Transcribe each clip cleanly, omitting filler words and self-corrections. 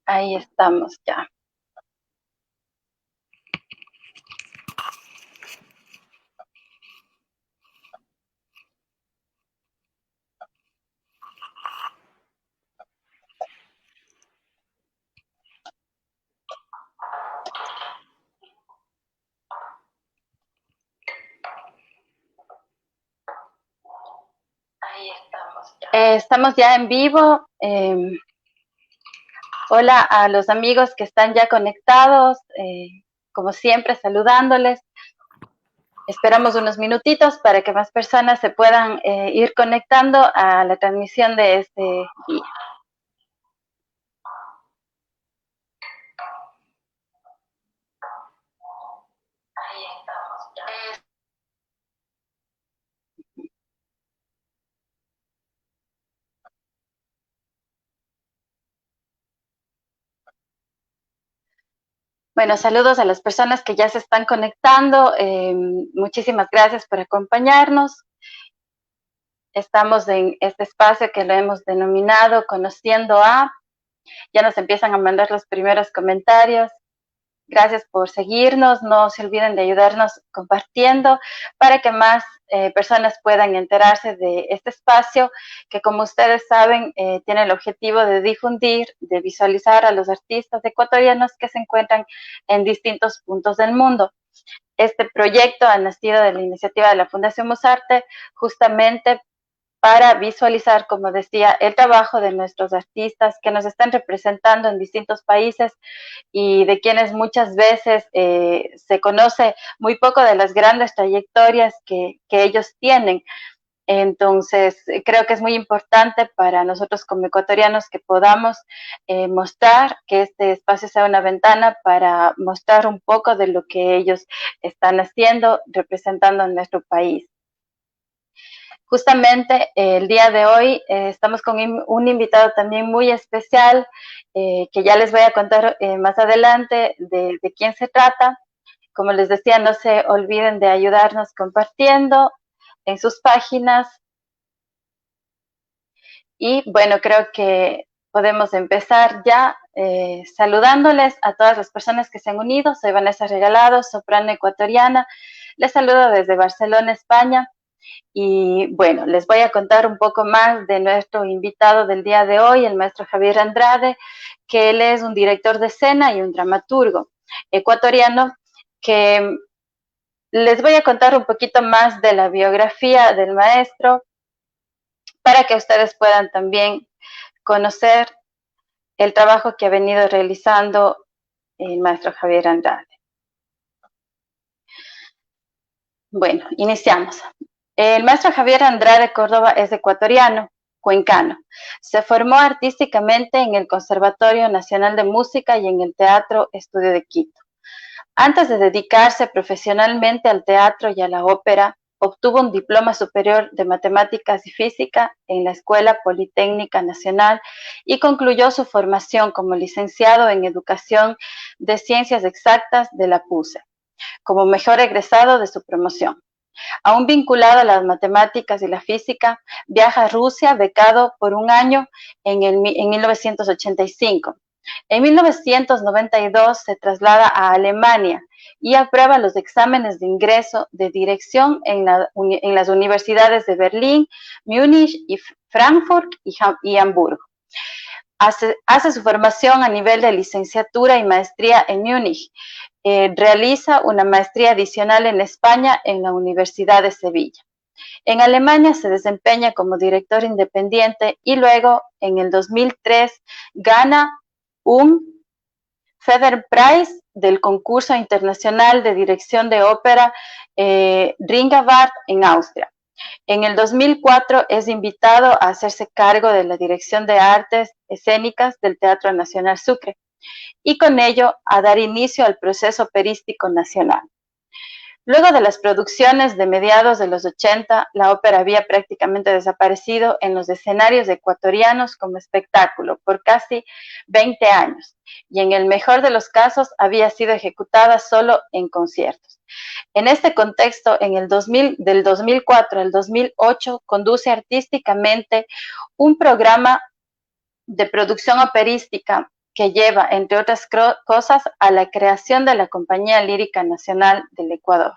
Ahí estamos ya. Estamos ya en vivo. Hola a los amigos que están ya conectados, como siempre saludándoles. Esperamos unos minutitos para que más personas se puedan ir conectando a la transmisión de este día. Ahí estamos ya. Bueno, saludos a las personas que ya se están conectando. Muchísimas gracias por acompañarnos. Estamos en este espacio que lo hemos denominado Conociendo a. Ya nos empiezan a mandar los primeros comentarios. Gracias por seguirnos. No se olviden de ayudarnos compartiendo para que más personas puedan enterarse de este espacio que, como ustedes saben, tiene el objetivo de difundir, de visualizar a los artistas ecuatorianos que se encuentran en distintos puntos del mundo. Este proyecto ha nacido de la iniciativa de la Fundación Musarte justamente para visualizar, como decía, el trabajo de nuestros artistas que nos están representando en distintos países y de quienes muchas veces se conoce muy poco de las grandes trayectorias que ellos tienen. Entonces, creo que es muy importante para nosotros como ecuatorianos que podamos mostrar que este espacio sea una ventana para mostrar un poco de lo que ellos están haciendo, representando a nuestro país. Justamente el día de hoy estamos con un invitado también muy especial que ya les voy a contar más adelante de quién se trata. Como les decía, no se olviden de ayudarnos compartiendo en sus páginas. Y bueno, creo que podemos empezar ya saludándoles a todas las personas que se han unido. Soy Vanessa Regalado, soprano ecuatoriana. Les saludo desde Barcelona, España. Y bueno, les voy a contar un poco más de nuestro invitado del día de hoy, el maestro Javier Andrade, que él es un director de escena y un dramaturgo ecuatoriano, que les voy a contar un poquito más de la biografía del maestro para que ustedes puedan también conocer el trabajo que ha venido realizando el maestro Javier Andrade. Bueno, iniciamos. El maestro Javier Andrade Córdoba es ecuatoriano, cuencano. Se formó artísticamente en el Conservatorio Nacional de Música y en el Teatro Estudio de Quito. Antes de dedicarse profesionalmente al teatro y a la ópera, obtuvo un diploma superior de Matemáticas y Física en la Escuela Politécnica Nacional y concluyó su formación como licenciado en Educación de Ciencias Exactas de la PUCE, como mejor egresado de su promoción. Aún vinculado a las matemáticas y la física, viaja a Rusia becado por un año en 1985. En 1992 se traslada a Alemania y aprueba los exámenes de ingreso de dirección en las universidades de Berlín, Múnich, y Frankfurt y Hamburgo. Hace su formación a nivel de licenciatura y maestría en Múnich. Realiza una maestría adicional en España en la Universidad de Sevilla. En Alemania se desempeña como director independiente y luego, en el 2003, gana un Förderpreis del concurso internacional de dirección de ópera Ringavart en Austria. En el 2004 es invitado a hacerse cargo de la dirección de artes escénicas del Teatro Nacional Sucre y con ello a dar inicio al proceso operístico nacional. Luego de las producciones de mediados de los 80, la ópera había prácticamente desaparecido en los escenarios ecuatorianos como espectáculo por casi 20 años y en el mejor de los casos había sido ejecutada solo en conciertos. En este contexto, del 2004 al 2008, conduce artísticamente un programa de producción operística que lleva, entre otras cosas, a la creación de la Compañía Lírica Nacional del Ecuador,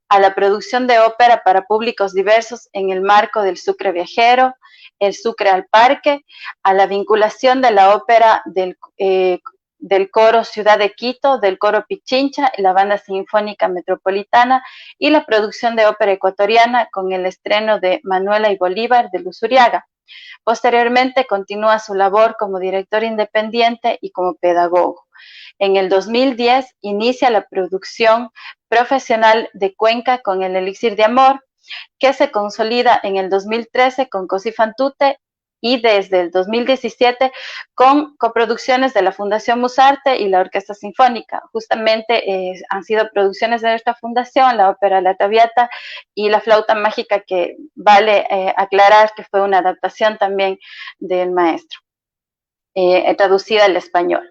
a la producción de ópera para públicos diversos en el marco del Sucre Viajero, el Sucre al Parque, a la vinculación de la ópera del Coro Ciudad de Quito, del Coro Pichincha, la Banda Sinfónica Metropolitana y la producción de ópera ecuatoriana con el estreno de Manuela y Bolívar de Luzuriaga. Posteriormente continúa su labor como director independiente y como pedagogo. En el 2010 inicia la producción profesional de Cuenca con el Elixir de Amor, que se consolida en el 2013 con Così fan tutte y desde el 2017 con coproducciones de la Fundación Musarte y la Orquesta Sinfónica. Justamente han sido producciones de nuestra fundación, la ópera La Traviata y la Flauta Mágica, que vale aclarar que fue una adaptación también del maestro, traducida al español.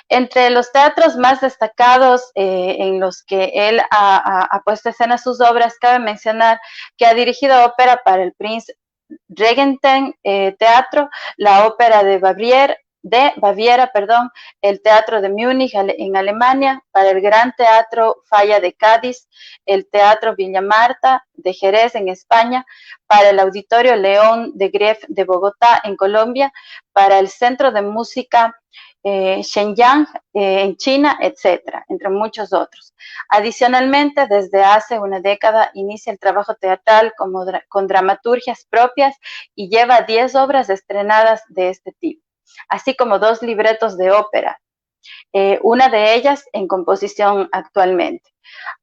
Entre los teatros más destacados en los que él ha puesto en escena sus obras, cabe mencionar que ha dirigido ópera para el Prinz Regenten Teatro, la ópera de Baviera, el Teatro de Múnich en Alemania, para el Gran Teatro Falla de Cádiz, el Teatro Villa Marta de Jerez en España, para el Auditorio León de Gref de Bogotá en Colombia, para el Centro de Música Shenyang en China, etcétera, entre muchos otros. Adicionalmente, desde hace una década inicia el trabajo teatral con dramaturgias propias y lleva 10 obras estrenadas de este tipo, así como 2 libretos de ópera, una de ellas en composición actualmente.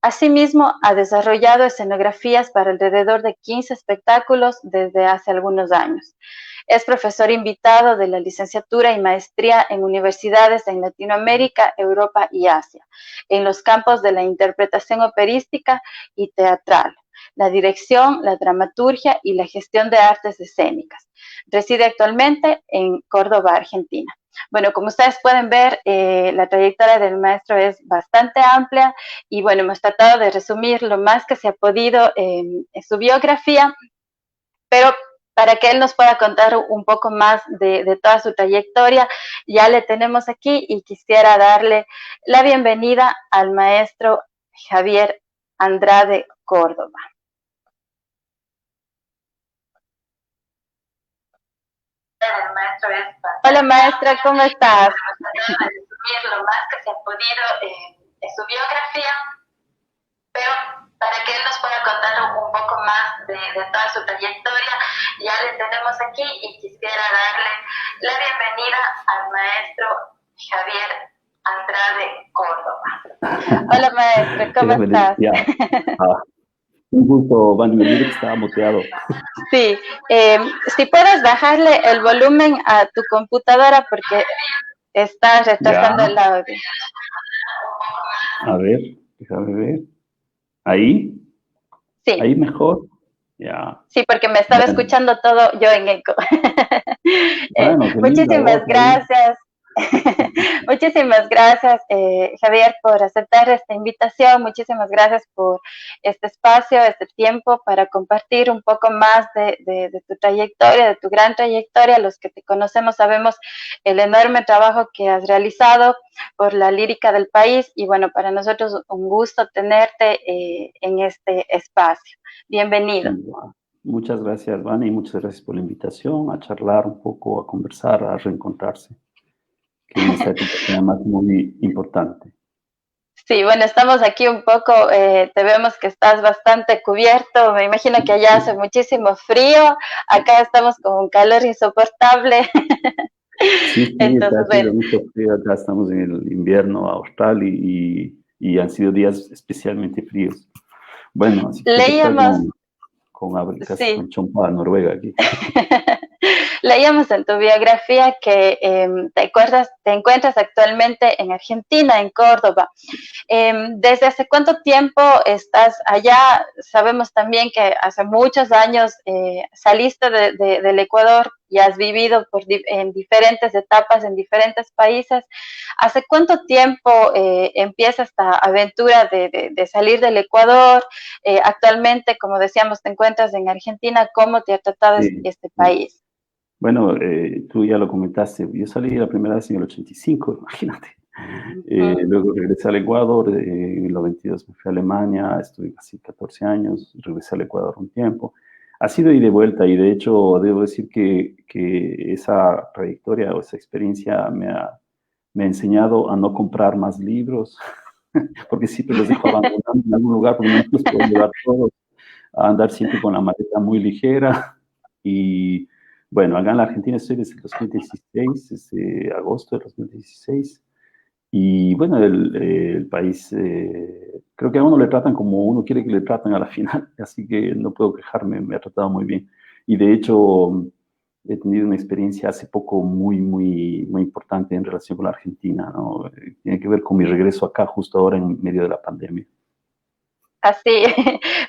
Asimismo, ha desarrollado escenografías para alrededor de 15 espectáculos desde hace algunos años. Es profesor invitado de la licenciatura y maestría en universidades en Latinoamérica, Europa y Asia, en los campos de la interpretación operística y teatral, la dirección, la dramaturgia y la gestión de artes escénicas. Reside actualmente en Córdoba, Argentina. Bueno, como ustedes pueden ver, la trayectoria del maestro es bastante amplia y bueno, hemos tratado de resumir lo más que se ha podido en su biografía, pero para que él nos pueda contar un poco más de toda su trayectoria, ya le tenemos aquí y quisiera darle la bienvenida al maestro Javier Andrade Córdoba. Hola maestra, ¿cómo estás? Lo más que se ha podido en su biografía, pero para que él nos pueda contar un poco más de toda su trayectoria, ya le tenemos aquí y quisiera darle la bienvenida al maestro Javier Andrade Córdoba. Hola maestro, ¿cómo estás? Un gusto, Vani, que estaba muteado. Sí, si puedes bajarle el volumen a tu computadora porque está retrasando el audio. A ver, déjame ver. ¿Ahí? Sí. ¿Ahí mejor? Ya. Sí, porque me estaba escuchando todo yo en eco. Bueno, muchísimas gracias. Muchísimas gracias, Javier, por aceptar esta invitación. Muchísimas gracias por este espacio, este tiempo para compartir un poco más de tu trayectoria, de tu gran trayectoria. Los que te conocemos sabemos el enorme trabajo que has realizado por la lírica del país y bueno, para nosotros un gusto tenerte en este espacio. Bienvenido. Muchas gracias, Vani, y muchas gracias por la invitación a charlar un poco, a conversar, a reencontrarse, que en esta época es además muy importante. Sí, bueno, estamos aquí un poco, te vemos que estás bastante cubierto, me imagino que allá hace muchísimo frío, acá estamos con un calor insoportable. Sí, entonces, está haciendo mucho frío, acá estamos en el invierno austral y han sido días especialmente fríos. Bueno, así que leíamos con chompa Noruega aquí. Leíamos en tu biografía que te encuentras actualmente en Argentina, en Córdoba. ¿Desde hace cuánto tiempo estás allá? Sabemos también que hace muchos años saliste del Ecuador y has vivido en diferentes etapas, en diferentes países. ¿Hace cuánto tiempo empieza esta aventura de salir del Ecuador? Actualmente, como decíamos, te encuentras en Argentina. ¿Cómo te ha tratado Sí, este sí. país? Bueno, tú ya lo comentaste, yo salí la primera vez en el 85, imagínate. Ujú, Luego regresé al Ecuador, en el 92 me fui a Alemania, estuve casi 14 años, regresé al Ecuador un tiempo. Ha sido ida y de vuelta y de hecho debo decir que esa trayectoria o esa experiencia me ha enseñado a no comprar más libros, porque siempre los dejo abandonados en algún lugar porque no me los puedo llevar todos, a andar siempre con la maleta muy ligera y bueno, acá en la Argentina estoy desde el 2016, desde agosto de 2016. Y bueno, el país, creo que a uno le tratan como uno quiere que le traten a la final, así que no puedo quejarme, me ha tratado muy bien. Y de hecho, he tenido una experiencia hace poco muy importante en relación con la Argentina, ¿no? Tiene que ver con mi regreso acá justo ahora en medio de la pandemia. así,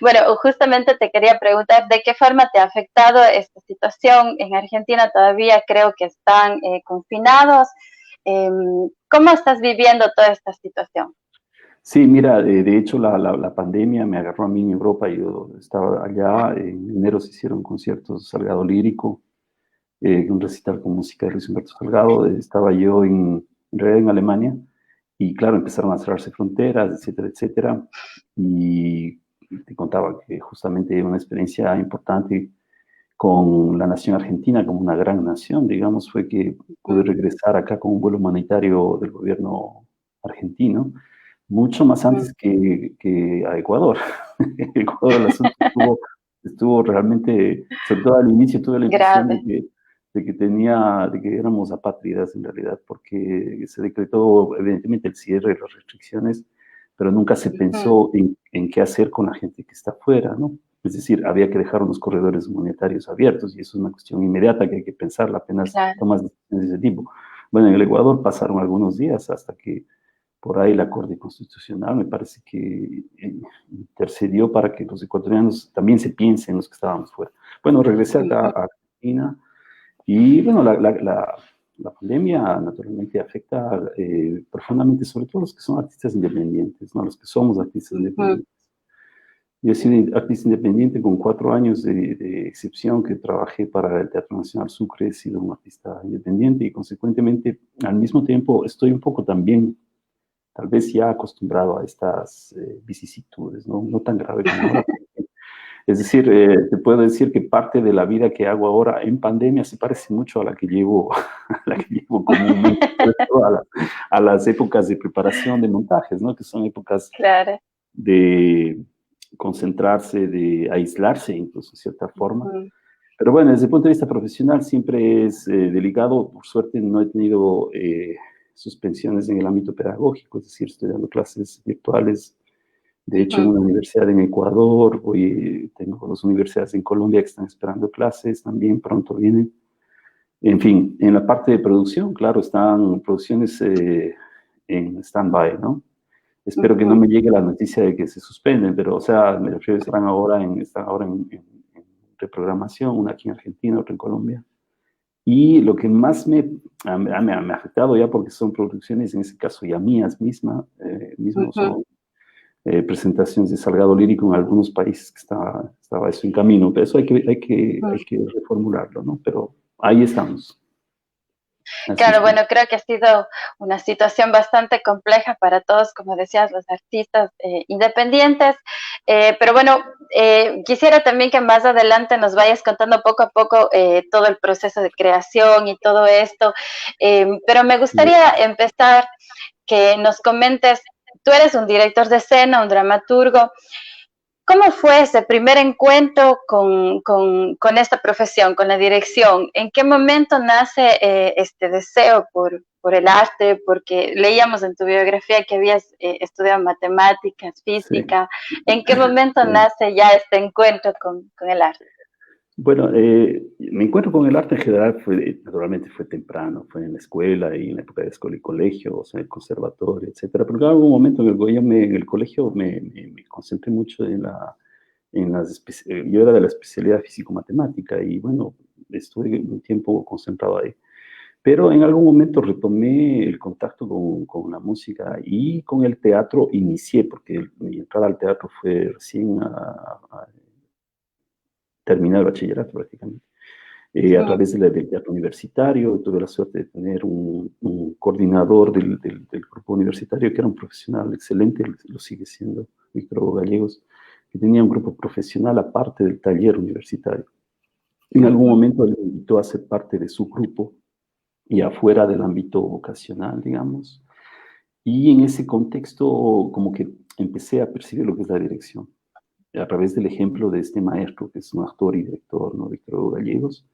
bueno, justamente te quería preguntar de qué forma te ha afectado esta situación. En Argentina todavía creo que están confinados. Eh, ¿Cómo estás viviendo toda esta situación? Sí, mira, de hecho la pandemia me agarró a mí en Europa, yo estaba allá, en enero se hicieron conciertos Salgado Lírico, un recital con música de Luis Humberto Salgado. Estaba yo en realidad en Alemania y claro, empezaron a cerrarse fronteras, etcétera, etcétera. Y te contaba que justamente una experiencia importante con la nación argentina como una gran nación, digamos, fue que pude Mm, regresar acá con un vuelo humanitario del gobierno argentino, mucho más mm, antes que a Ecuador. En Ecuador el asunto estuvo realmente, sobre todo al inicio tuve la impresión grave. de que éramos apátridas en realidad, porque se decretó evidentemente el cierre, las restricciones, pero nunca se Ujú, pensó en qué hacer con la gente que está afuera, ¿no? Es decir, había que dejar unos corredores monetarios abiertos y eso es una cuestión inmediata que hay que pensarla apenas claro. tomas decisiones de ese tipo. Bueno, en el Ecuador pasaron algunos días hasta que por ahí la Corte Constitucional me parece que intercedió para que los ecuatorianos también se piensen los que estábamos fuera. Bueno, regresé acá Ujú, a Argentina y bueno, la pandemia naturalmente afecta profundamente, sobre todo los que son artistas independientes, ¿no? Los que somos artistas ujú, independientes. Yo he sido artista independiente con 4 años de excepción que trabajé para el Teatro Nacional Sucre, he sido un artista independiente y consecuentemente al mismo tiempo estoy un poco también tal vez ya acostumbrado a estas vicisitudes, ¿no? No tan grave como ahora. Es decir, te puedo decir que parte de la vida que hago ahora en pandemia se parece mucho a la que llevo, a la que llevo comúnmente, sobre todo a las épocas de preparación de montajes, ¿no? Que son épocas claro. de concentrarse, de aislarse incluso, de cierta forma. Ujú, Pero bueno, desde el punto de vista profesional siempre es delicado. Por suerte no he tenido suspensiones en el ámbito pedagógico, es decir, estoy dando clases virtuales. De hecho, en ujú. una universidad en Ecuador, hoy tengo dos universidades en Colombia que están esperando clases, también pronto vienen. En fin, en la parte de producción, claro, están producciones en stand-by, ¿no? Espero que no Ujú, me llegue la noticia de que se suspenden, pero, o sea, me refiero, están ahora en reprogramación, una aquí en Argentina, otra en Colombia. Y lo que más me ha afectado ya, porque son producciones, en ese caso ya mías mismo ujú. son presentaciones de Salgado Lírico en algunos países que estaba eso en camino, pero eso hay que reformularlo, ¿no? Pero ahí estamos. Así Claro, estamos. bueno, creo que ha sido una situación bastante compleja para todos, como decías, los artistas independientes. Pero bueno, quisiera también que más adelante nos vayas contando poco a poco todo el proceso de creación y todo esto. Pero me gustaría empezar que nos comentes, tú eres un director de escena, un dramaturgo. ¿Cómo fue ese primer encuentro con esta profesión, con la dirección? ¿En qué momento nace este deseo por el arte? Porque leíamos en tu biografía que habías estudiado matemáticas, Sí. física. ¿En qué momento Sí. nace ya este encuentro con el arte? Bueno, mi encuentro con el arte en general naturalmente fue temprano, fue en la escuela y en la época de escuela y colegio, o sea, en el conservatorio, etcétera. Pero claro, hubo un momento en el colegio me concentré mucho yo era de la especialidad físico-matemática y bueno, estuve un tiempo concentrado ahí. Pero en algún momento retomé el contacto con la música y con el teatro inicié, porque mi entrada al teatro fue recién a terminar el bachillerato prácticamente. A Ujú. través del teatro universitario, tuve la suerte de tener un coordinador del grupo universitario que era un profesional excelente, lo sigue siendo, Víctor Hugo Gallegos, que tenía un grupo profesional aparte del taller universitario. En algún Ujú. momento él me invitó a ser parte de su grupo y afuera del ámbito vocacional, digamos. Y en ese contexto, como que empecé a percibir lo que es la dirección, a través del ejemplo de este maestro, que es un actor y director, ¿no? Víctor Hugo Gallegos.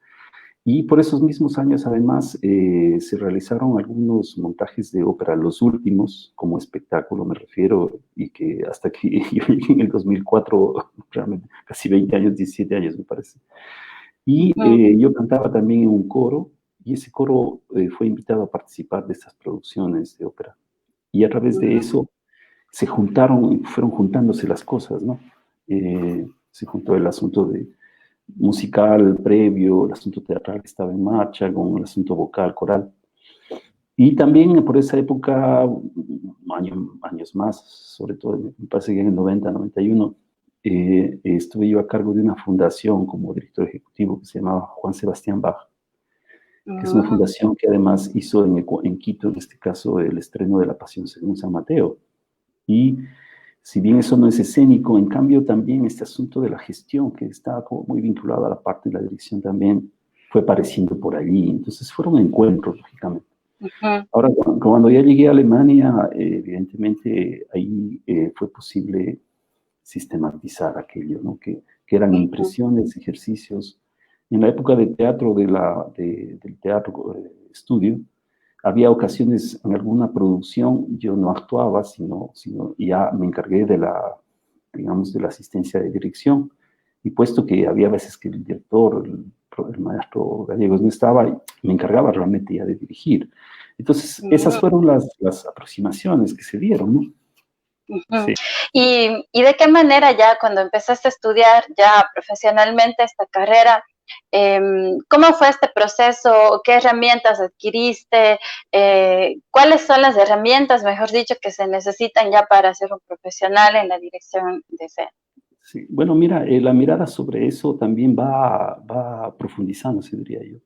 Y por esos mismos años, además, se realizaron algunos montajes de ópera, los últimos, como espectáculo me refiero, y que hasta que yo llegué en el 2004, realmente casi 20 años, 17 años me parece. Y Ujú. yo cantaba también en un coro, y ese coro fue invitado a participar de estas producciones de ópera. Y a través de Ujú. eso se juntaron, fueron juntándose las cosas, ¿no? Se juntó el asunto de musical previo, el asunto teatral que estaba en marcha, con el asunto vocal, coral. Y también por esa época, años más, sobre todo, me parece que en el 90, 91, estuve yo a cargo de una fundación como director ejecutivo que se llamaba Juan Sebastián Bach, que es una Ujú. fundación que además hizo en Quito, en este caso, el estreno de La Pasión según San Mateo. Y si bien eso no es escénico, en cambio también este asunto de la gestión, que está como muy vinculado a la parte de la dirección también, fue apareciendo por allí. Entonces fueron encuentros, lógicamente. Ujú. Ahora, cuando ya llegué a Alemania, evidentemente ahí fue posible sistematizar aquello, ¿no? Que eran Ujú. impresiones, ejercicios. En la época de teatro, del teatro estudio, había ocasiones en alguna producción, yo no actuaba, sino ya me encargué digamos, de la asistencia de dirección. Y puesto que había veces que el director, el maestro Gallegos no estaba, me encargaba realmente ya de dirigir. Entonces, esas Ujú. fueron las aproximaciones que se dieron, ¿no? Ujú. Sí. Y de qué manera ya cuando empezaste a estudiar ya profesionalmente esta carrera, cómo fue este proceso? ¿Qué herramientas adquiriste? ¿Cuáles son las herramientas, mejor dicho, que se necesitan ya para ser un profesional en la dirección de escena? Sí. Bueno, mira, la mirada sobre eso también va profundizándose, diría yo.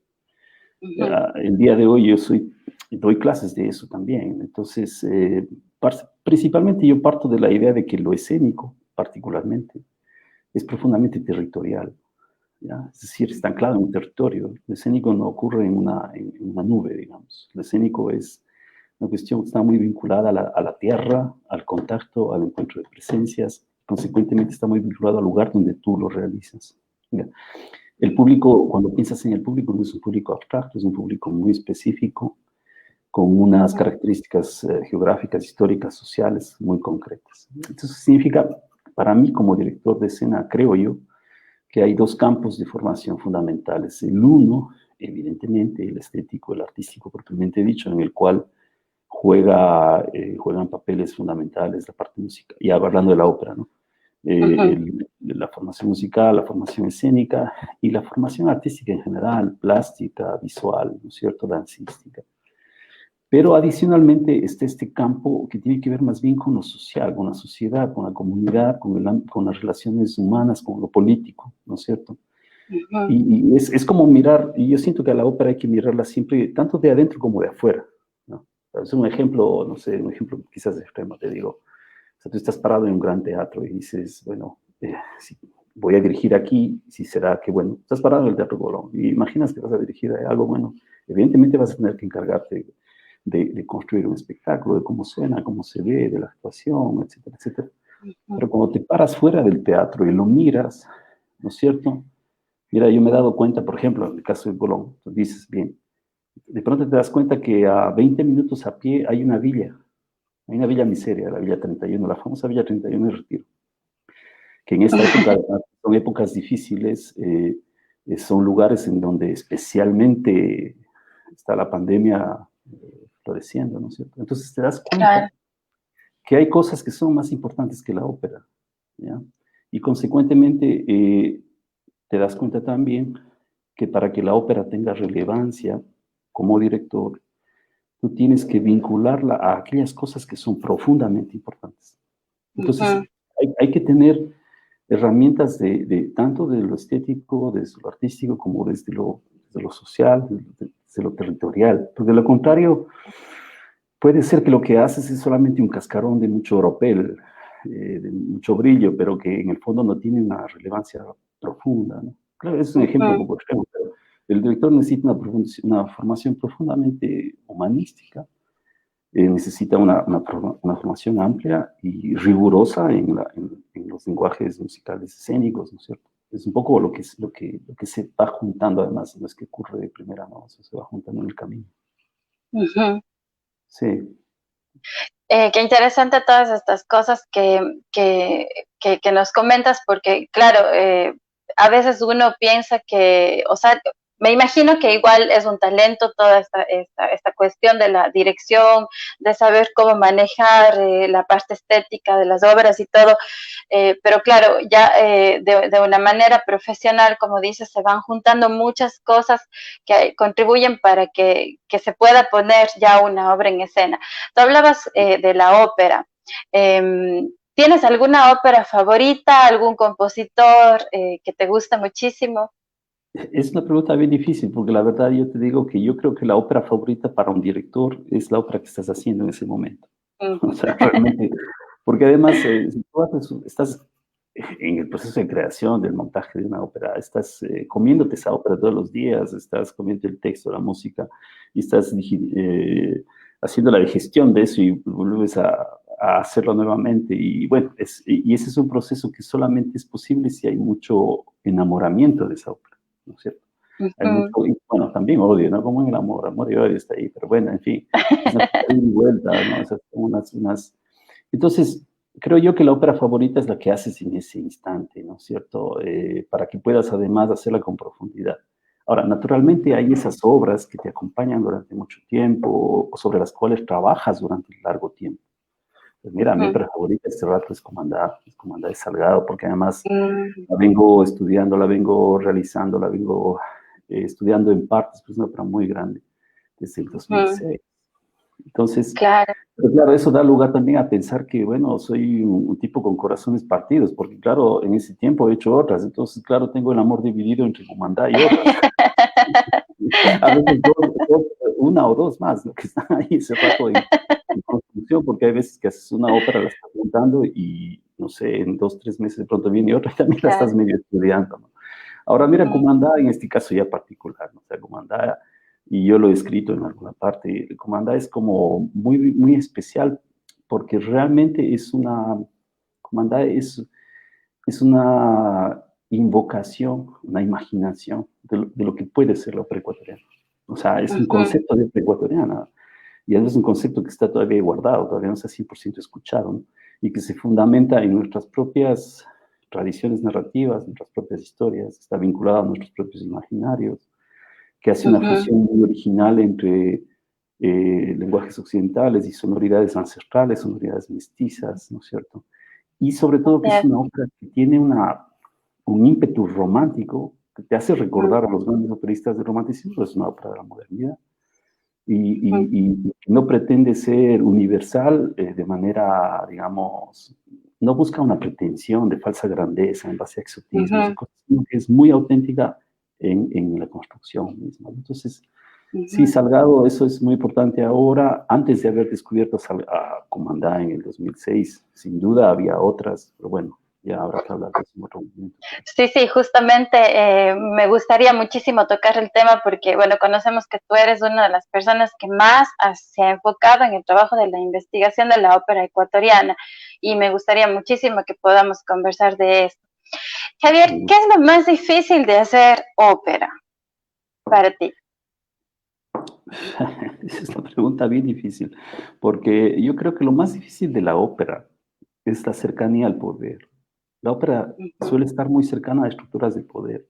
Ujú. El día de hoy doy clases de eso también. Entonces, principalmente yo parto de la idea de que lo escénico, particularmente, es profundamente territorial, ¿ya? Es decir, está anclado en un territorio. Lo escénico no ocurre en una nube, digamos. Lo escénico es una cuestión que está muy vinculada a la tierra, al contacto, al encuentro de presencias. Consecuentemente, está muy vinculado al lugar donde tú lo realizas. ¿Ya? El público, cuando piensas en el público, no es un público abstracto, es un público muy específico, con unas Ujú. características geográficas, históricas, sociales muy concretas. Entonces significa, para mí como director de escena, creo yo, que hay dos campos de formación fundamentales. El uno, evidentemente, el estético, el artístico propiamente dicho, en el cual juegan papeles fundamentales la parte musical, ya hablando de la ópera, ¿no? Ujú. La formación musical, la formación escénica y la formación artística en general, plástica, visual, ¿no es cierto?, dancística. Pero adicionalmente está este campo que tiene que ver más bien con lo social, con la sociedad, con la comunidad, con las relaciones humanas, con lo político, ¿no es cierto? Ujú. Y es como mirar, y yo siento que a la ópera hay que mirarla siempre, tanto de adentro como de afuera, ¿no? Es un ejemplo, no sé, un ejemplo quizás extremo, te digo. O sea, tú estás parado en un gran teatro y dices, bueno, si voy a dirigir aquí, si será que, bueno, estás parado en el Teatro Colón y imaginas que vas a dirigir algo bueno, evidentemente vas a tener que encargarte de construir un espectáculo, de cómo suena, cómo se ve, de la actuación, etcétera, etcétera. Ujú. Pero cuando te paras fuera del teatro y lo miras, ¿no es cierto? Mira, yo me he dado cuenta, por ejemplo, en el caso de Colón, tú dices, bien, de pronto te das cuenta que a 20 minutos a pie hay una villa miseria, la Villa 31, la famosa Villa 31 de Retiro, que en esta época, son épocas difíciles, son lugares en donde especialmente está la pandemia floreciendo, ¿no es cierto? Entonces te das claro. cuenta que hay cosas que son más importantes que la ópera, ¿ya? Y consecuentemente te das cuenta también que para que la ópera tenga relevancia como director, tú tienes que vincularla a aquellas cosas que son profundamente importantes. Entonces, Ujú, hay que tener herramientas tanto de lo estético, desde lo artístico, como desde lo social, desde lo territorial. Porque de lo contrario, puede ser que lo que haces es solamente un cascarón de mucho oropel, de mucho brillo, pero que en el fondo no tiene una relevancia profunda, ¿no? Claro, es un ejemplo ujú. como ejemplo, pero el director necesita una formación profundamente humanística, necesita una formación amplia y rigurosa en los lenguajes musicales escénicos, ¿no es cierto? Es un poco lo que se va juntando, además, no es que ocurre de primera, no, eso se va juntando en el camino. Ujú. Sí, Qué interesante todas estas cosas que nos comentas, porque claro, a veces uno piensa que, o sea, me imagino que igual es un talento toda esta cuestión de la dirección, de saber cómo manejar la parte estética de las obras y todo, pero claro, ya de una manera profesional, como dices, se van juntando muchas cosas que contribuyen para que se pueda poner ya una obra en escena. Tú hablabas de la ópera. ¿Tienes alguna ópera favorita, algún compositor que te gusta muchísimo? es una pregunta bien difícil, porque la verdad yo te digo que yo creo que la ópera favorita para un director es la ópera que estás haciendo en ese momento. Mm. O sea, realmente, porque además, si tú estás en el proceso de creación, del montaje de una ópera, estás comiéndote esa ópera todos los días, estás comiendo el texto, la música, y estás haciendo la digestión de eso y vuelves a hacerlo nuevamente. Y bueno, y ese es un proceso que solamente es posible si hay mucho enamoramiento de esa ópera, ¿no es cierto? Hay mucho, Ujú. y bueno, también odio, ¿no? Como en el amor y odio está ahí, pero bueno, en fin, es una cosa de ida y vuelta, ¿no? O sea, entonces, creo yo que la ópera favorita es la que haces en ese instante, ¿no es cierto? Para que puedas además hacerla con profundidad. Ahora, naturalmente hay esas obras que te acompañan durante mucho tiempo o sobre las cuales trabajas durante un largo tiempo. Pues mira, mi Ujú. ópera favorita este rato es Comandar de Salgado, porque además Mm. la vengo estudiando, la vengo realizando, la vengo estudiando en partes, pues es una ópera muy grande, desde el Ujú. 2006. Entonces, Claro. pero claro, eso da lugar también a pensar que, bueno, soy un tipo con corazones partidos, porque claro, en ese tiempo he hecho otras, entonces, claro, tengo el amor dividido entre Comandá y otras. A veces una o dos más, ¿no? Que están ahí ese rato en construcción, porque hay veces que haces una ópera, la estás montando y, no sé, en 2, 3 meses de pronto viene otra y también la estás Claro. medio estudiando, ¿no? Ahora, mira, Mm. Comandá, en este caso ya particular, ¿no? O sea, Comandá, y yo lo he escrito en alguna parte, Comandá es como muy, muy especial porque realmente Comandá es una invocación, una imaginación de lo que puede ser la ópera ecuatoriana. O sea, es un Ujú. concepto de ópera ecuatoriana y es un concepto que está todavía guardado, todavía no está 100% escuchado, ¿no? Y que se fundamenta en nuestras propias tradiciones narrativas, nuestras propias historias, está vinculado a nuestros propios imaginarios, que hace una Ujú. fusión muy original entre lenguajes occidentales y sonoridades ancestrales, sonoridades mestizas, ¿no es cierto? Y sobre todo que es Cierto. una ópera que tiene un ímpetu romántico que te hace Ujú. recordar a los grandes operistas del romanticismo, es una ópera de la modernidad Ujú. y no pretende ser universal de manera, digamos, no busca una pretensión de falsa grandeza en base a exotismos y Ujú. cosas, sino que es muy auténtica en la construcción misma. Entonces, sí, Ujú. Salgado, eso es muy importante ahora. Antes de haber descubierto a Comandá en el 2006, sin duda había otras, pero bueno, ya habrá que hablar de eso en otro momento. Sí, sí, justamente me gustaría muchísimo tocar el tema porque, bueno, conocemos que tú eres una de las personas que más se ha enfocado en el trabajo de la investigación de la ópera ecuatoriana y me gustaría muchísimo que podamos conversar de esto. Javier, Sí. ¿qué es lo más difícil de hacer ópera para ti? Esa es una pregunta bien difícil, porque yo creo que lo más difícil de la ópera es la cercanía al poder. La ópera Ujú. suele estar muy cercana a estructuras de poder.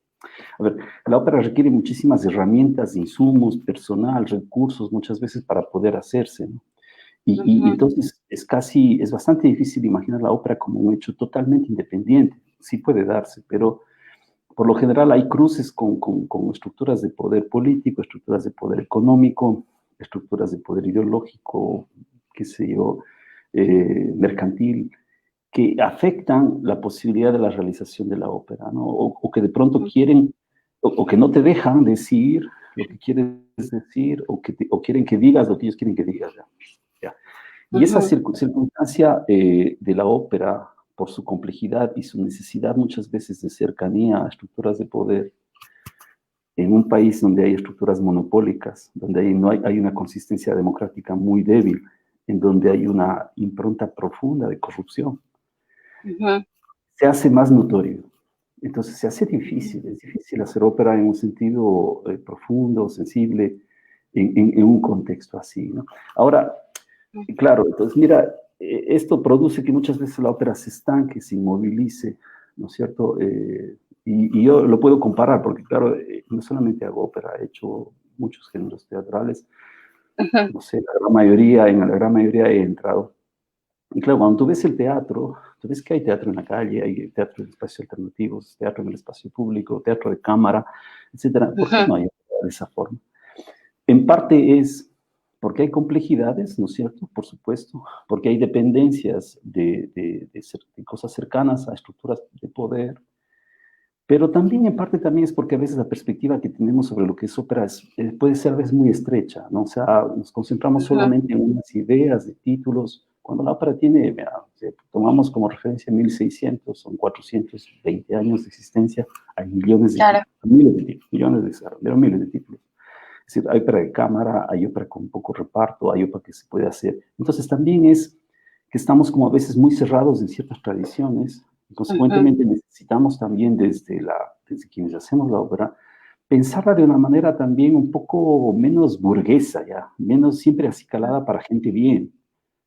A ver, la ópera requiere muchísimas herramientas, insumos, personal, recursos, muchas veces para poder hacerse, ¿no? Y entonces es bastante difícil imaginar la ópera como un hecho totalmente independiente. Sí puede darse, pero por lo general hay cruces con estructuras de poder político, estructuras de poder económico, estructuras de poder ideológico, qué sé yo, mercantil, que afectan la posibilidad de la realización de la ópera, ¿no? O que de pronto quieren, o que no te dejan decir lo que quieres decir, o quieren que digas lo que ellos quieren que digas. ¿Ya? ¿Ya? Y esa circunstancia de la ópera, por su complejidad y su necesidad muchas veces de cercanía a estructuras de poder, en un país donde hay estructuras monopólicas, donde hay una consistencia democrática muy débil, en donde hay una impronta profunda de corrupción, se hace más notorio. Entonces se hace difícil, es difícil hacer ópera en un sentido profundo, sensible, en un contexto así, ¿no? Ahora, claro, entonces mira, esto produce que muchas veces la ópera se estanque, se inmovilice, ¿no es cierto? Y yo lo puedo comparar, porque claro, no solamente hago ópera, he hecho muchos géneros teatrales, no sé, en la gran mayoría he entrado. Y claro, cuando tú ves el teatro, tú ves que hay teatro en la calle, hay teatro en espacios alternativos, teatro en el espacio público, teatro de cámara, etcétera. ¿Por qué no hay ópera de esa forma? En parte es porque hay complejidades, ¿no es cierto? Por supuesto, porque hay dependencias de cosas cercanas a estructuras de poder, pero también en parte también es porque a veces la perspectiva que tenemos sobre lo que es ópera puede ser a veces muy estrecha, ¿no? O sea, nos concentramos solamente en unas ideas de títulos, cuando la ópera tiene, mira, si tomamos como referencia 1600, son 420 años de existencia, hay millones de Claro. títulos, miles de títulos, millones pero miles de títulos. Es decir, hay ópera de cámara, hay ópera con poco reparto, hay ópera que se puede hacer. Entonces también es que estamos como a veces muy cerrados en ciertas tradiciones y consecuentemente necesitamos también desde quienes hacemos la ópera, pensarla de una manera también un poco menos burguesa, ya, menos siempre acicalada para gente bien.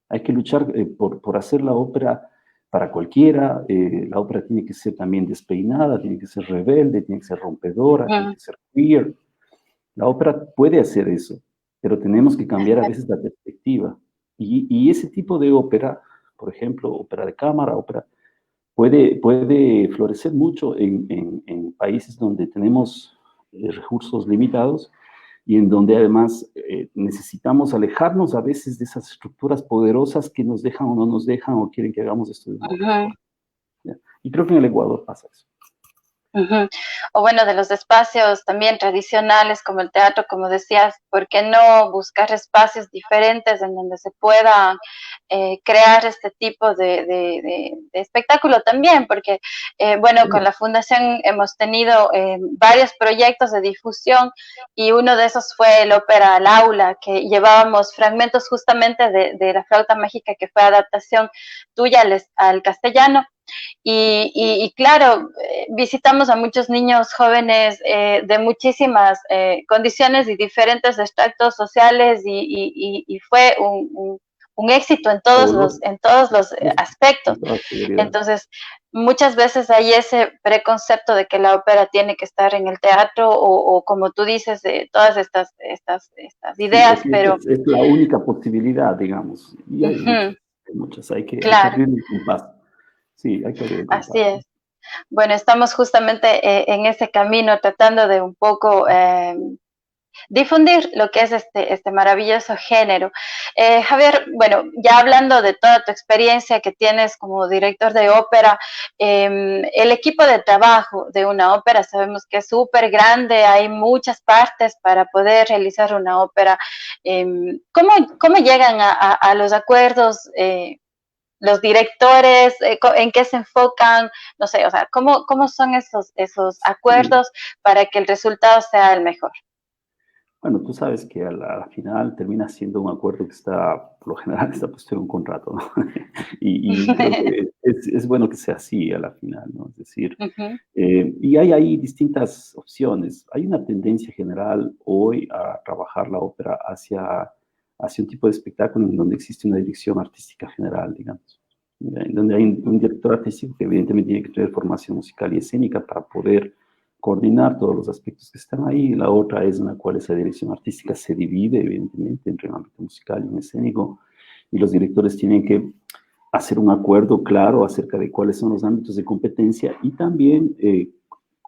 Hay que luchar por hacer la ópera para cualquiera, la ópera tiene que ser también despeinada, tiene que ser rebelde, tiene que ser rompedora, tiene que ser queer. La ópera puede hacer eso, pero tenemos que cambiar a veces la perspectiva. Y ese tipo de ópera, por ejemplo, ópera de cámara, ópera, puede florecer mucho en países donde tenemos recursos limitados y en donde además necesitamos alejarnos a veces de esas estructuras poderosas que nos dejan o no nos dejan o quieren que hagamos esto de una otra forma. ¿Ya? Y creo que en el Ecuador pasa eso. O bueno, de los espacios también tradicionales como el teatro, como decías, ¿por qué no buscar espacios diferentes en donde se pueda crear este tipo de espectáculo también? Porque, bueno, con la Fundación hemos tenido varios proyectos de difusión y uno de esos fue el Ópera al Aula, que llevábamos fragmentos justamente de La Flauta Mágica, que fue adaptación tuya al castellano. Y claro, visitamos a muchos niños jóvenes de muchísimas condiciones y diferentes estratos sociales y fue un éxito en todos los aspectos. Entonces, muchas veces hay ese preconcepto de que la ópera tiene que estar en el teatro o como tú dices, de todas estas ideas, Sí, pero... es la única posibilidad, digamos. Y hay muchas, hay que Claro, abrir el compás. Sí, hay que abrir el así compás. es. Bueno, estamos justamente en ese camino tratando de un poco difundir lo que es este maravilloso género. Javier, bueno, ya hablando de toda tu experiencia que tienes como director de ópera, el equipo de trabajo de una ópera sabemos que es súper grande, hay muchas partes para poder realizar una ópera. ¿Cómo llegan a los acuerdos? Los directores, en qué se enfocan, no sé, o sea, cómo son esos Sí. acuerdos para que el resultado sea el mejor. Bueno, tú sabes que a la final termina siendo un acuerdo que está, por lo general, está puesto en un contrato, ¿no? Y creo que es bueno que sea así a la final, ¿no? Es decir, y hay ahí distintas opciones. Hay una tendencia general hoy a trabajar la ópera hacia un tipo de espectáculo en donde existe una dirección artística general, digamos. En donde hay un director artístico que evidentemente tiene que tener formación musical y escénica para poder coordinar todos los aspectos que están ahí. La otra es en la cual esa dirección artística se divide, evidentemente, entre un ámbito musical y un escénico, y los directores tienen que hacer un acuerdo claro acerca de cuáles son los ámbitos de competencia y también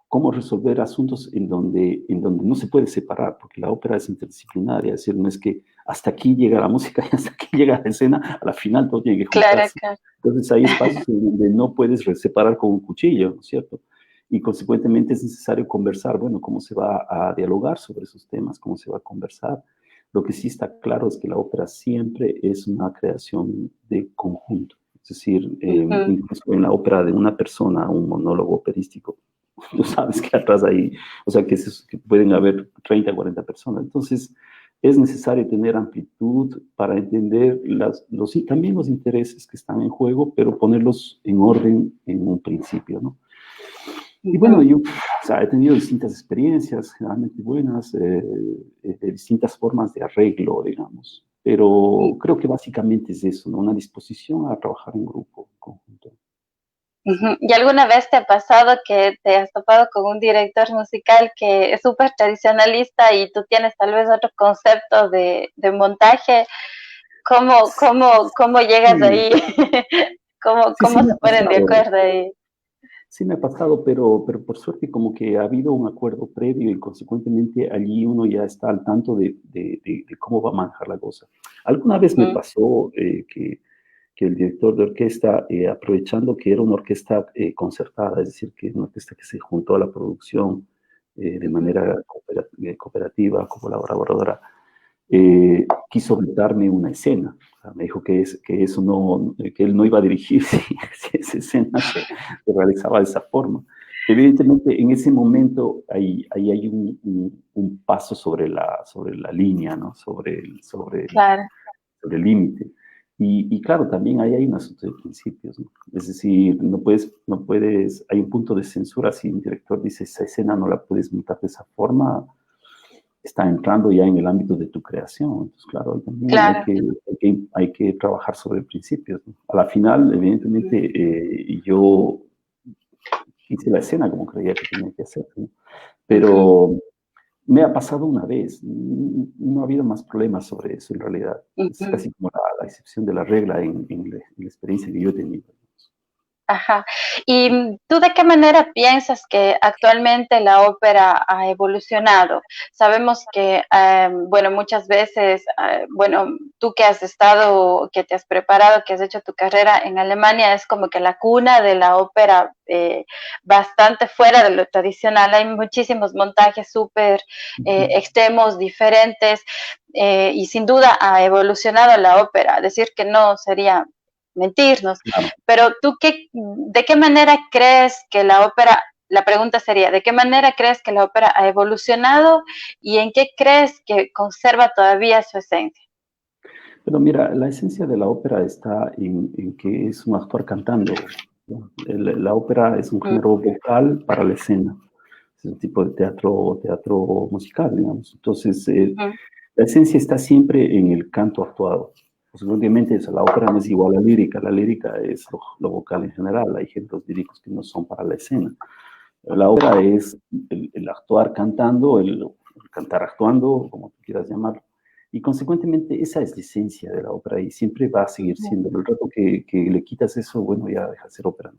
cómo resolver asuntos en donde no se puede separar, porque la ópera es interdisciplinaria, es decir, no es que hasta aquí llega la música y hasta aquí llega la escena, a la final todo tiene que juntarse. Claro. Entonces hay espacios en donde no puedes separar con un cuchillo, ¿no es cierto? Y consecuentemente es necesario conversar, bueno, cómo se va a dialogar sobre esos temas, cómo se va a conversar. Lo que sí está claro es que la ópera siempre es una creación de conjunto. Es decir, incluso en la ópera de una persona, un monólogo operístico, tú sabes que atrás hay, o sea, que pueden haber 30, 40 personas. Entonces, es necesario tener amplitud para entender también los intereses que están en juego, pero ponerlos en orden en un principio, ¿no? Y bueno, yo o sea, he tenido distintas experiencias, generalmente buenas, de distintas formas de arreglo, digamos. Pero creo que básicamente es eso, ¿no? Una disposición a trabajar en grupo, en conjunto. ¿Y alguna vez te ha pasado que te has topado con un director musical que es súper tradicionalista y tú tienes tal vez otro concepto de montaje? ¿Cómo llegas ahí? ¿Cómo Sí me se ha ponen de pasado. acuerdo ahí? Sí me ha pasado, pero por suerte como que ha habido un acuerdo previo y consecuentemente allí uno ya está al tanto de cómo va a manejar la cosa. Alguna vez me pasó que el director de orquesta, aprovechando que era una orquesta concertada, es decir, que una orquesta que se juntó a la producción de manera cooperativa, colaboradora, quiso darme una escena. O sea, me dijo que eso no, que él no iba a dirigir si esa escena se realizaba de esa forma. Evidentemente, en ese momento ahí hay un paso sobre la línea, ¿no? Claro. Sobre el límite. Y claro, también ahí hay un asunto de principios, ¿no? Es decir, no puedes, hay un punto de censura si un director dice esa escena no la puedes montar de esa forma, está entrando ya en el ámbito de tu creación. Entonces, claro, también Claro. hay que trabajar sobre principios, ¿no? A la final, evidentemente, yo hice la escena como creía que tenía que hacer, ¿no? Pero me ha pasado una vez, no ha habido más problemas sobre eso en realidad. Es casi como la excepción de la regla en la experiencia que yo he tenido. Ajá. ¿Y tú de qué manera piensas que actualmente la ópera ha evolucionado? Sabemos que, bueno, muchas veces, bueno, tú que has estado, que te has preparado, que has hecho tu carrera en Alemania, es como que la cuna de la ópera bastante fuera de lo tradicional. Hay muchísimos montajes súper extremos, diferentes, y sin duda ha evolucionado la ópera. Decir que no sería mentirnos. Claro. Pero tú, ¿de qué manera crees que la ópera, la pregunta sería, ¿de qué manera crees que la ópera ha evolucionado y en qué crees que conserva todavía su esencia? Pero mira, la esencia de la ópera está en que es un actuar cantando, ¿no? La ópera es un género vocal para la escena. Es un tipo de teatro musical, digamos. Entonces, la esencia está siempre en el canto actuado. Pues, obviamente, la ópera no es igual a la lírica es lo vocal en general, hay géneros líricos que no son para la escena. La ópera es el actuar cantando, el cantar actuando, como tú quieras llamarlo. Y consecuentemente esa es la esencia de la ópera y siempre va a seguir siendo. El rato que le quitas eso, bueno, ya deja de ser ópera.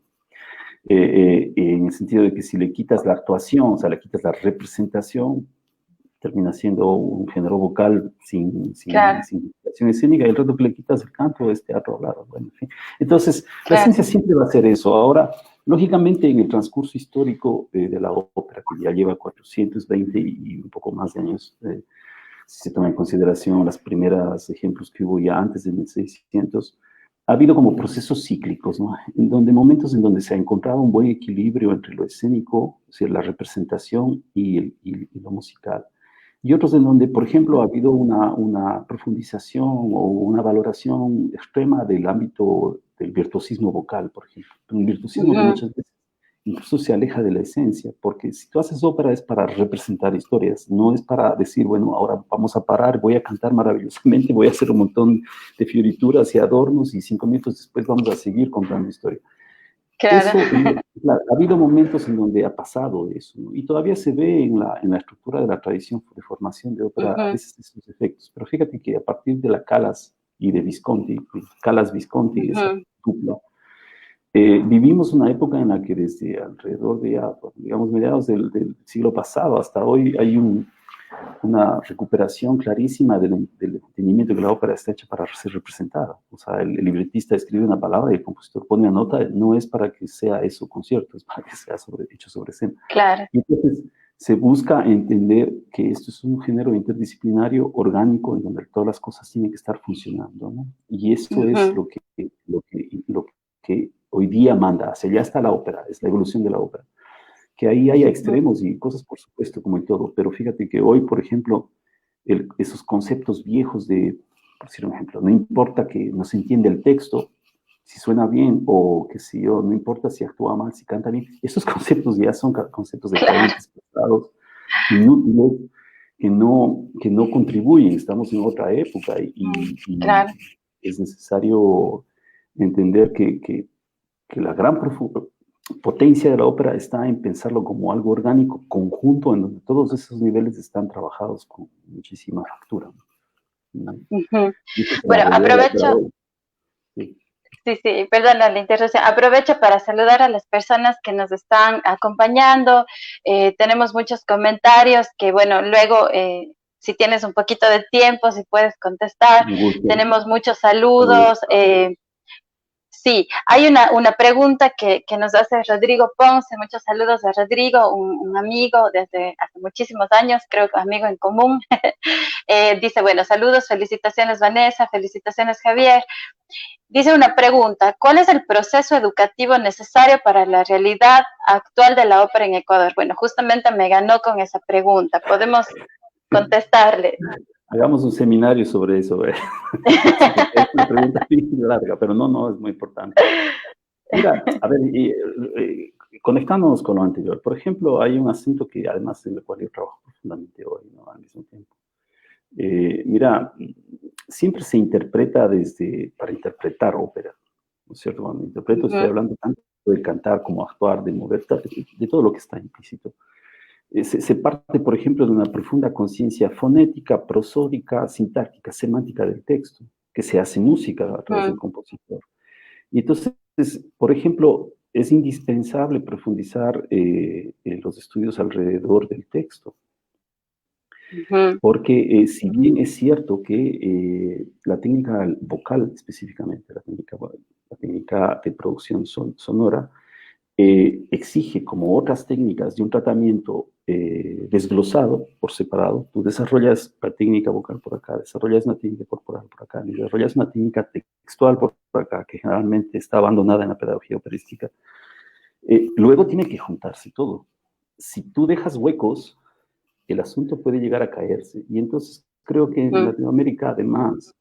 En el sentido de que si le quitas la actuación, o sea, le quitas la representación, termina siendo un género vocal Claro, sin creación escénica, y el rato que le quitas el canto es teatro hablado. Bueno, en fin. Entonces, la claro. esencia siempre va a ser eso. Ahora, lógicamente, en el transcurso histórico de la ópera, que ya lleva 420 y un poco más de años, si se toma en consideración los primeros ejemplos que hubo ya antes de 1600, ha habido como procesos cíclicos, ¿no? En donde momentos en donde se ha encontrado un buen equilibrio entre lo escénico, o sea, la representación y lo musical. Y otros en donde, por ejemplo, ha habido una profundización o una valoración extrema del ámbito del virtuosismo vocal, por ejemplo. Un virtuosismo que muchas veces incluso se aleja de la esencia, porque si tú haces ópera es para representar historias, no es para decir, bueno, ahora vamos a parar, voy a cantar maravillosamente, voy a hacer un montón de fiorituras y adornos y 5 minutos después vamos a seguir contando historia. Claro. Eso, claro, ha habido momentos en donde ha pasado eso, ¿no? Y todavía se ve en la estructura de la tradición de formación de ópera a Ujú, veces esos efectos. Pero fíjate que a partir de la Callas y de Visconti, Callas Visconti, esa ujú. dupla, vivimos una época en la que desde alrededor de, digamos, mediados del siglo pasado hasta hoy hay una recuperación clarísima del entendimiento que la ópera está hecha para ser representada. O sea, el libretista escribe una palabra y el compositor pone una nota, no es para que sea eso concierto, es para que sea hecho sobre escena. Claro. Y entonces se busca entender que esto es un género interdisciplinario, orgánico, en donde todas las cosas tienen que estar funcionando, ¿no? Y eso es Ujú, lo que hoy día manda, hacia allá está la ópera, es la evolución de la ópera. Que ahí haya ujú. extremos y cosas, por supuesto, como en todo, pero fíjate que hoy, por ejemplo, esos conceptos viejos de, por decir un ejemplo, no importa que no se entienda el texto, si suena bien o que si yo, no importa si actúa mal, si canta bien, esos conceptos ya son conceptos Claro, decadentes, pesados, inútiles, que no contribuyen, estamos en otra época y claro. es necesario entender que la gran potencia de la ópera está en pensarlo como algo orgánico, conjunto, en donde todos esos niveles están trabajados con muchísima factura, ¿no? Ujú. Y esa es la Bueno, realidad de la ópera aprovecho, hoy. Sí. sí, sí, perdona la interrupción. Aprovecho para saludar a las personas que nos están acompañando. Tenemos muchos comentarios que, bueno, luego, si tienes un poquito de tiempo, si puedes contestar. Un gusto. Tenemos muchos Saludos. saludos. Sí, hay una pregunta que nos hace Rodrigo Ponce. Muchos saludos a Rodrigo, un amigo desde hace muchísimos años, creo que amigo en común. Dice, bueno, saludos, felicitaciones Vanessa, felicitaciones Javier. Dice una pregunta, ¿cuál es el proceso educativo necesario para la realidad actual de la ópera en Ecuador? Bueno, justamente me ganó con esa pregunta. Podemos contestarle. Hagamos un seminario sobre eso. Sí, porque es una pregunta bien larga, pero no, es muy importante. Mira, a ver, conectándonos con lo anterior, por ejemplo, hay un asunto que además en el cual yo trabajo profundamente hoy, ¿no? Al mismo tiempo. Mira, siempre se interpreta para interpretar ópera, ¿no es cierto? Cuando interpreto estoy Ujú, hablando tanto de cantar como actuar, de mover, de todo lo que está implícito. Se parte, por ejemplo, de una profunda conciencia fonética, prosódica, sintáctica, semántica del texto, que se hace música a través del ujú, compositor. Y entonces, por ejemplo, es indispensable profundizar en los estudios alrededor del texto, ujú, porque si bien es cierto que la técnica vocal específicamente, la técnica de producción sonora, exige, como otras técnicas de un tratamiento desglosado por separado, tú desarrollas la técnica vocal por acá, desarrollas una técnica corporal por acá, desarrollas una técnica textual por acá, que generalmente está abandonada en la pedagogía operística. Luego tiene que juntarse todo. Si tú dejas huecos, el asunto puede llegar a caerse. Y entonces creo que en ujú, Latinoamérica, además,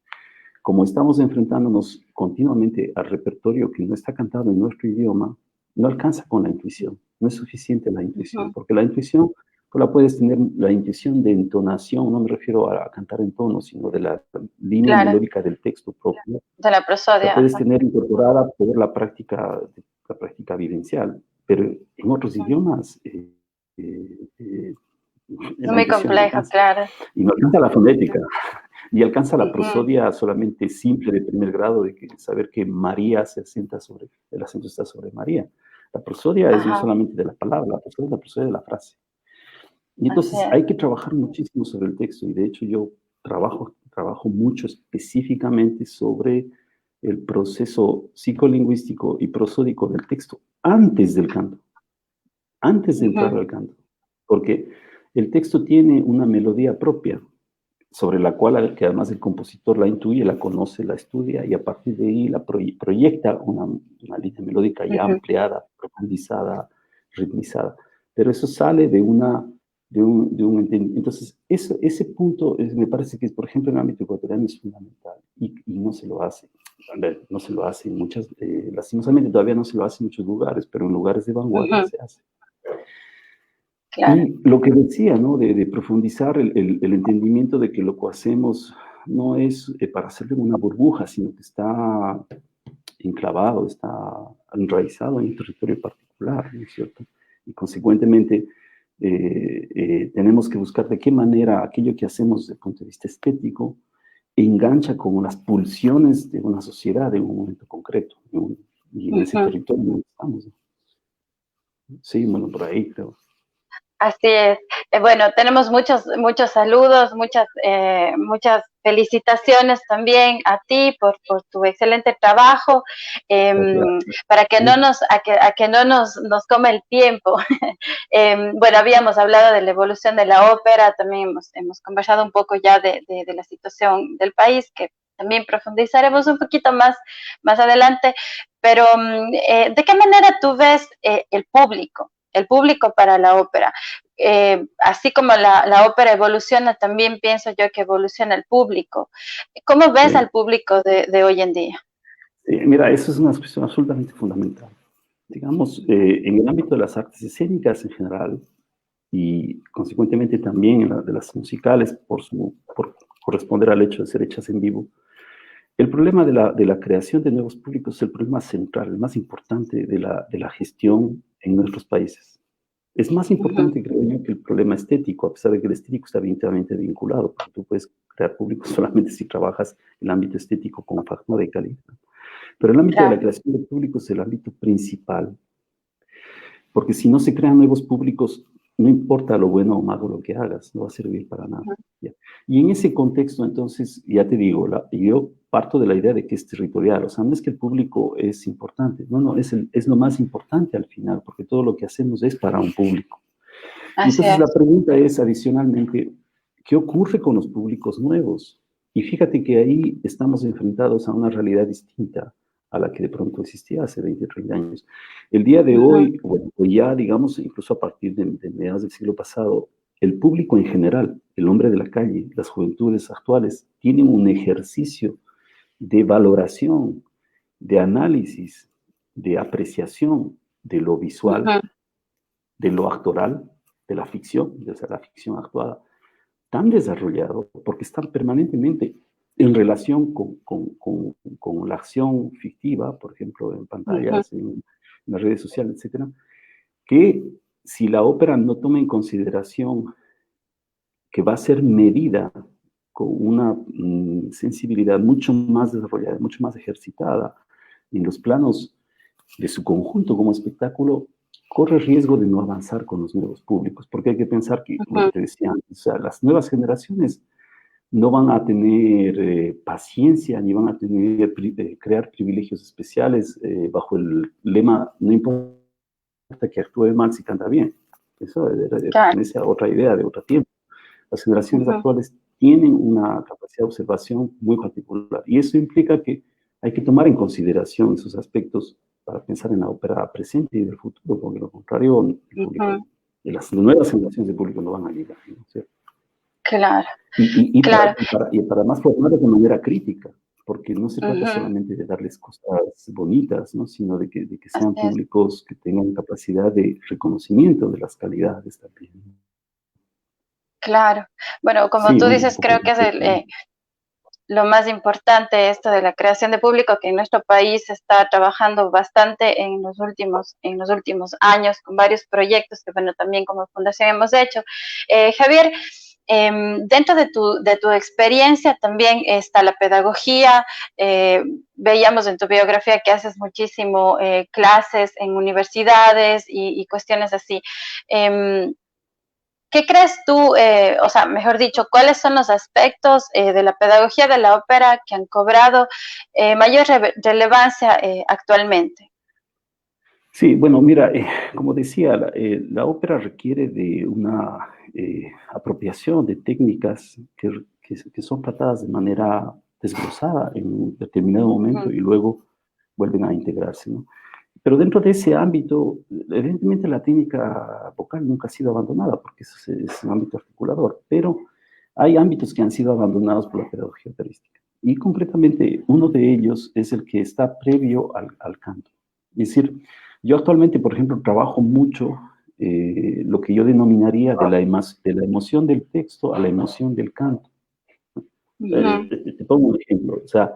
como estamos enfrentándonos continuamente al repertorio que no está cantado en nuestro idioma, no alcanza con la intuición, no es suficiente la intuición, ujú. porque la intuición, tú la puedes tener, la intuición de entonación, no me refiero a cantar en tono, sino de la línea Claro, melódica del texto propio, de la la prosodia. puedes Ajá. tener incorporada por la práctica vivencial, pero en otros Ujú. idiomas Es la muy intuición no complejo, alcanza. claro. Y no alcanza la fonética, y alcanza la Ujú, prosodia solamente simple de primer grado, de saber que María se asienta sobre, el acento está sobre María. La prosodia es no ajá, solamente de la palabra, la prosodia es la prosodia de la frase. Y así entonces es. hay que trabajar muchísimo sobre el texto, y de hecho yo trabajo mucho específicamente sobre el proceso psicolingüístico y prosódico del texto antes de entrar Ujú, al canto, porque el texto tiene una melodía propia, sobre la cual que además el compositor la intuye, la conoce, la estudia y a partir de ahí la proyecta una línea melódica ya ujú, ampliada, profundizada, ritmizada. Pero eso sale de un entendimiento. Entonces, ese punto me parece que, por ejemplo, en el ámbito ecuatoriano es fundamental y no se lo hace. A ver, no se lo hace en lastimosamente todavía no se lo hace en muchos lugares, pero en lugares de vanguardia ujú, se hace. claro. Y lo que decía, ¿no? De profundizar el entendimiento de que lo que hacemos no es para hacerle una burbuja, sino que está enclavado, está enraizado en un territorio particular, ¿no es cierto? Y consecuentemente tenemos que buscar de qué manera aquello que hacemos desde el punto de vista estético engancha con las pulsiones de una sociedad en un momento concreto, y en ese territorio donde estamos, ¿no? Sí, bueno, por ahí creo. Así es. Bueno, tenemos muchos saludos, muchas felicitaciones también a ti por tu excelente trabajo. Para que no nos come el tiempo. Bueno, habíamos hablado de la evolución de la ópera, también hemos conversado un poco ya de la situación del país, que también profundizaremos un poquito más adelante. Pero, ¿de qué manera tú ves el público para la ópera? Así como la ópera evoluciona, también pienso yo que evoluciona el público. ¿Cómo ves al público de hoy en día? Mira, eso es una cuestión absolutamente fundamental. Digamos, en el ámbito de las artes escénicas en general, y consecuentemente también en de las musicales, por corresponder al hecho de ser hechas en vivo, el problema de la creación de nuevos públicos es el problema central, el más importante de la gestión en nuestros países. Es más importante, creo yo, que el problema estético, a pesar de que el estético está íntimamente vinculado, porque tú puedes crear públicos solamente si trabajas en el ámbito estético como factor de calidad. Pero el ámbito de la creación de públicos es el ámbito principal, porque si no se crean nuevos públicos, no importa lo bueno o malo lo que hagas, no va a servir para nada. ¿Ya? Y en ese contexto, entonces, ya te digo, yo parto de la idea de que es territorial, o sea, no es que el público es importante, no, es lo más importante al final, porque todo lo que hacemos es para un público. Y entonces la pregunta es, adicionalmente, ¿qué ocurre con los públicos nuevos? Y fíjate que ahí estamos enfrentados a una realidad distinta a la que de pronto existía hace 20, 30 años. El día de hoy, bueno, ya digamos, incluso a partir de mediados del siglo pasado, el público en general, el hombre de la calle, las juventudes actuales, tienen un ejercicio de valoración, de análisis, de apreciación de lo visual, de lo actoral, de la ficción, de la ficción actuada, tan desarrollado porque están permanentemente en relación con la acción fictiva, por ejemplo, en pantallas, en las redes sociales, etcétera, que si la ópera no toma en consideración que va a ser medida con una sensibilidad mucho más desarrollada, mucho más ejercitada en los planos de su conjunto como espectáculo, corre riesgo de no avanzar con los nuevos públicos, porque hay que pensar que, lo que te decía antes, o sea, las nuevas generaciones no van a tener paciencia, ni van a tener crear privilegios especiales bajo el lema, no importa que actúe mal si canta bien. Eso pertenece a otra idea de otro tiempo. Las generaciones actuales tienen una capacidad de observación muy particular, y eso implica que hay que tomar en consideración esos aspectos para pensar en la ópera presente y del futuro, porque lo contrario, el público, las nuevas generaciones de público no van a llegar, ¿no? ¿Cierto? Claro. Y para además formarlos de manera crítica, porque no se trata solamente de darles cosas bonitas, ¿no? Sino de que sean públicos que tengan capacidad de reconocimiento de las calidades también. Claro. Bueno, como tú dices, creo que es lo más importante esto de la creación de público, que en nuestro país se está trabajando bastante en los últimos años con varios proyectos que, bueno, también como fundación hemos hecho. Javier, dentro de tu experiencia también está la pedagogía. Veíamos en tu biografía que haces muchísimo clases en universidades y cuestiones así. ¿Qué crees tú, o sea, mejor dicho, cuáles son los aspectos de la pedagogía de la ópera que han cobrado mayor relevancia actualmente? Sí, bueno, mira, como decía, la ópera requiere de una apropiación de técnicas que son tratadas de manera desglosada en un determinado momento y luego vuelven a integrarse, ¿no? Pero dentro de ese ámbito, evidentemente la técnica vocal nunca ha sido abandonada, porque es un ámbito articulador, pero hay ámbitos que han sido abandonados por la pedagogía operística. Y concretamente, uno de ellos es el que está previo al canto. Es decir, yo actualmente, por ejemplo, trabajo mucho lo que yo denominaría de la emoción del texto a la emoción del canto. Te pongo un ejemplo. O sea,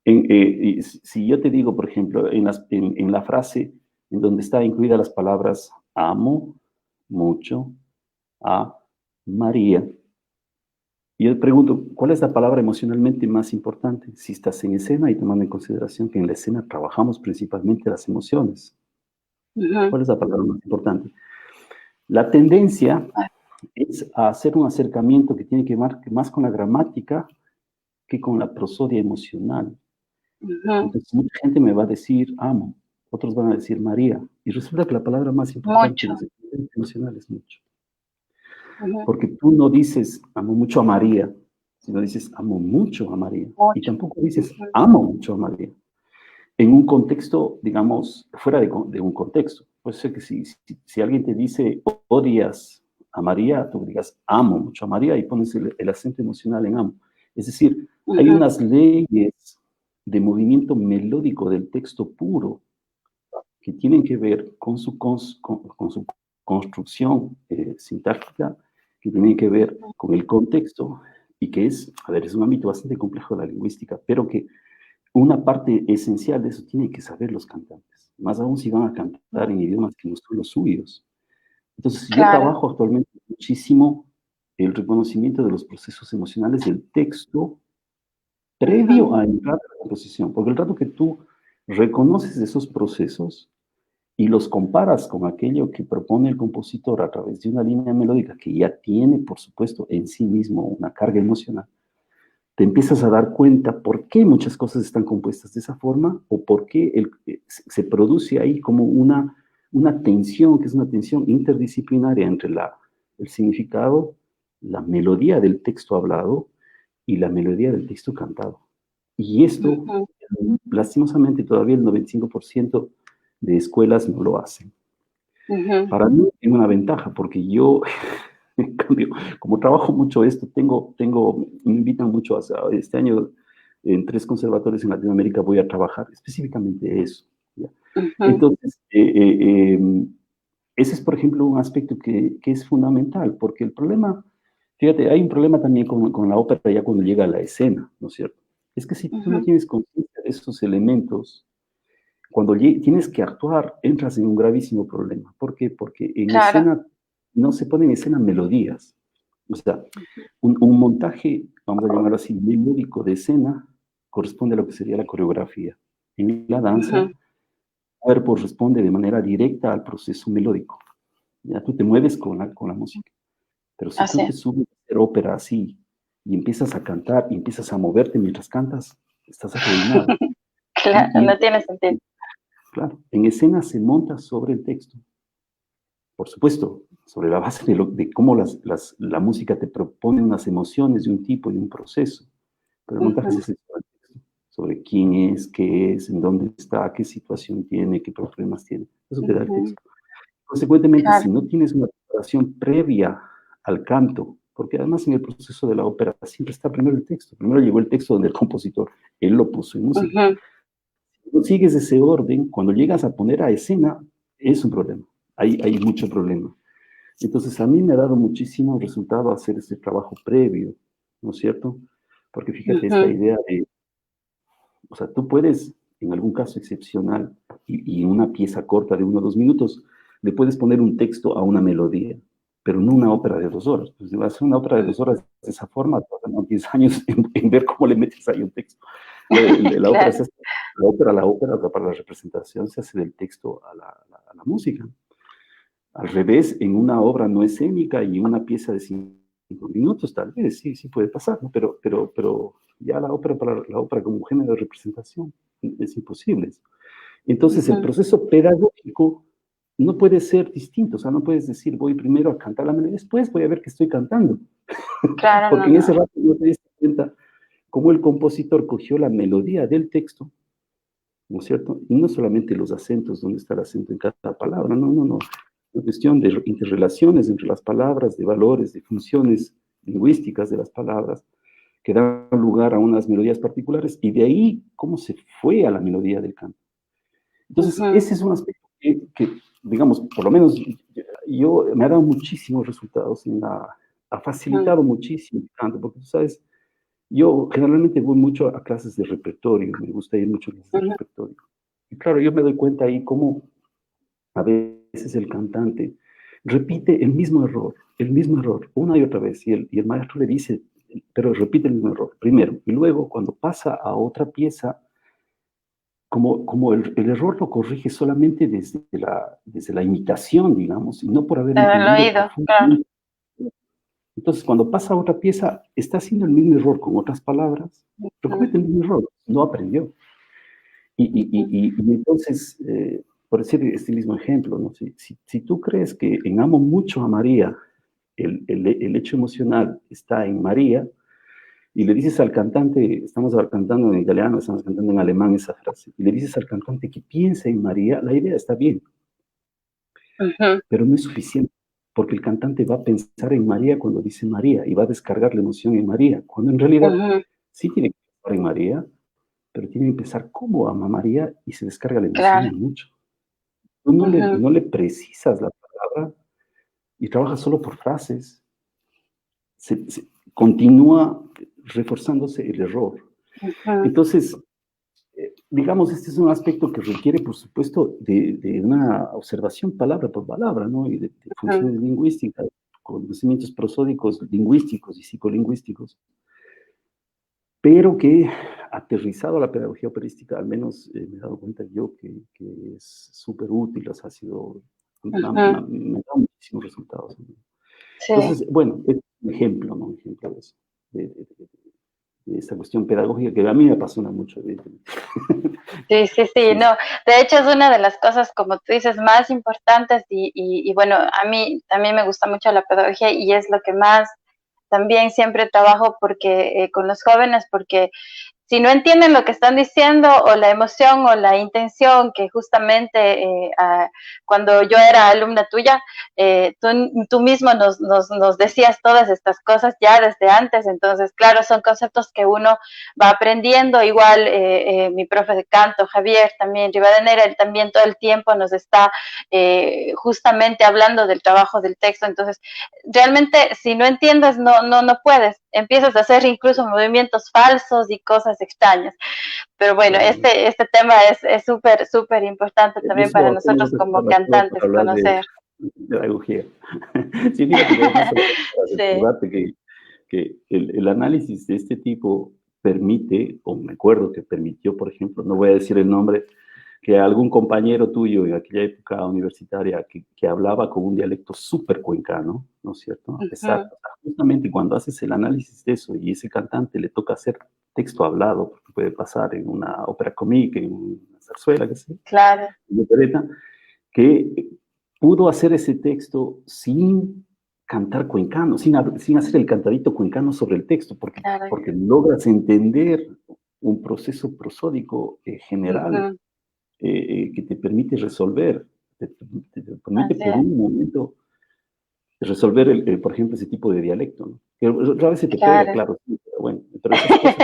Si yo te digo, por ejemplo, en la frase en donde está incluida las palabras amo mucho a María, y yo te pregunto, ¿cuál es la palabra emocionalmente más importante? Si estás en escena y tomando en consideración que en la escena trabajamos principalmente las emociones, Ujú. ¿cuál es la palabra más importante? La tendencia Ah, es a hacer un acercamiento que tiene que ver más con la gramática que con la prosodia emocional. ujú. Entonces, mucha gente me va a decir amo, otros van a decir María, y resulta que la palabra más importante Mucho. desde el punto de vista emocional es mucho. Ujú. Porque tú no dices amo mucho a María, sino dices amo mucho a María. Y Mucho. tampoco dices Ujú. amo mucho a María. En un contexto, digamos, fuera de un contexto. Puede ser que si alguien te dice odias a María, tú digas amo mucho a María y pones el acento emocional en amo. Es decir, hay Ujú. unas leyes de movimiento melódico del texto puro que tienen que ver con su construcción sintáctica, que tienen que ver con el contexto y que es, a ver, es un ámbito bastante complejo de la lingüística, pero que una parte esencial de eso tienen que saber los cantantes, más aún si van a cantar en idiomas que no son los suyos. Entonces, yo Claro. trabajo actualmente muchísimo el reconocimiento de los procesos emocionales del texto Ujú. previo a entrar a la composición, porque el rato que tú reconoces esos procesos y los comparas con aquello que propone el compositor a través de una línea melódica que ya tiene, por supuesto, en sí mismo una carga emocional, te empiezas a dar cuenta por qué muchas cosas están compuestas de esa forma o por qué se produce ahí como una tensión, que es una tensión interdisciplinaria entre el significado, la melodía del texto hablado y la melodía del texto cantado. Y esto, Ujú. lastimosamente, todavía el 95% de escuelas no lo hacen. Ujú. Para mí tiene una ventaja porque yo, en cambio, como trabajo mucho esto, me invitan mucho este año en 3 conservatorios en Latinoamérica voy a trabajar específicamente eso. ¿Ya? Ujú. Entonces, ese es, por ejemplo, un aspecto que es fundamental, porque el problema, fíjate, hay un problema también con la ópera ya cuando llega a la escena, ¿no es cierto? Es que si tú no Ujú. tienes conciencia de esos elementos, cuando tienes que actuar, entras en un gravísimo problema. ¿Por qué? Porque en Claro. escena no se ponen en escena melodías. O sea, un montaje, vamos a llamarlo así, melódico de escena, corresponde a lo que sería la coreografía. En la danza, Ujú. el cuerpo responde de manera directa al proceso melódico. Ya tú te mueves con la música. Pero si tú Así. te subes a hacer ópera así y empiezas a cantar y empiezas a moverte mientras cantas, estás arruinado. Claro, Y no tiene sentido. claro, en escena se monta sobre el texto. Por supuesto, sobre la base de cómo la música te propone unas emociones de un tipo y un proceso, pero el montaje Ujú. se hace sobre el texto, sobre quién es, qué es, en dónde está, qué situación tiene, qué problemas tiene. Eso te da el Ujú. texto. Consecuentemente, Claro. si no tienes una preparación previa al canto, porque además en el proceso de la ópera siempre está primero el texto, primero llegó el texto donde el compositor, él lo puso en música. Ujú. Si no sigues ese orden, cuando llegas a poner a escena, es un problema. Hay mucho problema. Entonces, a mí me ha dado muchísimo resultado hacer ese trabajo previo, ¿no es cierto? Porque fíjate, esta Ujú. idea de, o sea, tú puedes, en algún caso excepcional, y una pieza corta de 1 o 2 minutos, le puedes poner un texto a una melodía, pero no una ópera de 2 horas. Pues si vas a hacer una ópera de 2 horas de esa forma, tardan 10 años en ver cómo le metes ahí un texto. La ópera Claro. se hace, o sea, para la representación se hace del texto a la música. Al revés, en una obra no escénica y una pieza de 5 minutos, tal vez, sí, sí puede pasar, ¿no? Pero ya la ópera, para la ópera como género de representación, es imposible. Entonces, el Ujú. proceso pedagógico no puede ser distinto, o sea, no puedes decir, voy primero a cantar la melodía, después voy a ver qué estoy cantando, Claro, no, porque en ese no. rato no te diste cuenta cómo el compositor cogió la melodía del texto, ¿no es cierto? Y no solamente los acentos, dónde está el acento en cada palabra, no, no, no. Es cuestión de interrelaciones entre las palabras, de valores, de funciones lingüísticas de las palabras, que dan lugar a unas melodías particulares, y de ahí cómo se fue a la melodía del canto. Entonces, Ujú. ese es un aspecto que, digamos, por lo menos me ha dado muchísimos resultados, ha Ujú. facilitado muchísimo el canto, porque tú sabes, Yo generalmente voy mucho a clases de repertorio, me gusta ir mucho a clases de Ujú. repertorio. Y claro, yo me doy cuenta ahí cómo a veces el cantante repite el mismo error, una y otra vez, y el maestro le dice, pero repite el mismo error, primero, y luego cuando pasa a otra pieza, como el error lo corrige solamente desde la imitación, digamos, y no por haber En el entendido oído, claro. profundamente. Entonces, cuando pasa a otra pieza, está haciendo el mismo error con otras palabras, pero Ujú, comete el mismo error, no aprendió. ujú, Y entonces, por decir este mismo ejemplo, ¿no? Si tú crees que en Amo mucho a María, el hecho emocional está en María, y le dices al cantante, estamos cantando en italiano, estamos cantando en alemán esa frase, y le dices al cantante que piense en María, la idea está bien, ujú, pero no es suficiente, porque el cantante va a pensar en María cuando dice María y va a descargar la emoción en María, cuando en realidad ujú. sí tiene que pensar en María, pero tiene que pensar cómo ama a María y se descarga la emoción Claro. en mucho. Tú Ujú, no le precisas la palabra y trabajas solo por frases. Continúa reforzándose el error. ujú, Entonces, digamos, este es un aspecto que requiere, por supuesto, de una observación palabra por palabra, ¿no? Y de ujú. funciones lingüísticas, conocimientos prosódicos, lingüísticos y psicolingüísticos, pero que aterrizado a la pedagogía operística, al menos me he dado cuenta yo que es súper útil, o sea, ha sido, Ujú, me da muchísimos resultados, ¿no? sí, Entonces, bueno, es un ejemplo, ¿no? Un ejemplo de eso, de esta cuestión pedagógica que a mí me apasiona mucho, evidentemente. sí, sí, sí, Sí, sí. no. De hecho, es una de las cosas, como tú dices, más importantes y bueno, a mí también me gusta mucho la pedagogía y es lo que más también siempre trabajo porque con los jóvenes, porque si no entienden lo que están diciendo o la emoción o la intención que justamente cuando yo era alumna tuya, tú mismo nos decías todas estas cosas ya desde antes, entonces claro, son conceptos que uno va aprendiendo, igual mi profe de canto, Javier, también Rivadeneira, él también todo el tiempo nos está justamente hablando del trabajo del texto, entonces realmente si no entiendes no puedes, empiezas a hacer incluso movimientos falsos y cosas extrañas. Pero bueno, Claro. este tema es súper, súper importante Y también para eso tenemos nosotros que como estar todo cantantes, para hablar conocer. de pedagogía. Sí, fíjate que además para Sí. recordarte que el análisis de este tipo permite, o me acuerdo que permitió, por ejemplo, no voy a decir el nombre, que algún compañero tuyo en aquella época universitaria que hablaba con un dialecto súper cuencano, ¿no es cierto? A pesar, Ujú, o sea, justamente cuando haces el análisis de eso y ese cantante le toca hacer texto hablado, porque puede pasar en una ópera cómica, en una zarzuela, qué sé, claro, en opereta, que pudo hacer ese texto sin cantar cuencano, sin hacer el cantadito cuencano sobre el texto, claro. porque logras entender un proceso prosódico general Ujú, que te permite resolver, te permite así por es, un momento resolver, por ejemplo, ese tipo de dialecto, ¿no? Que otra vez se te pega, claro. claro, sí, pero bueno, pero esas cosas.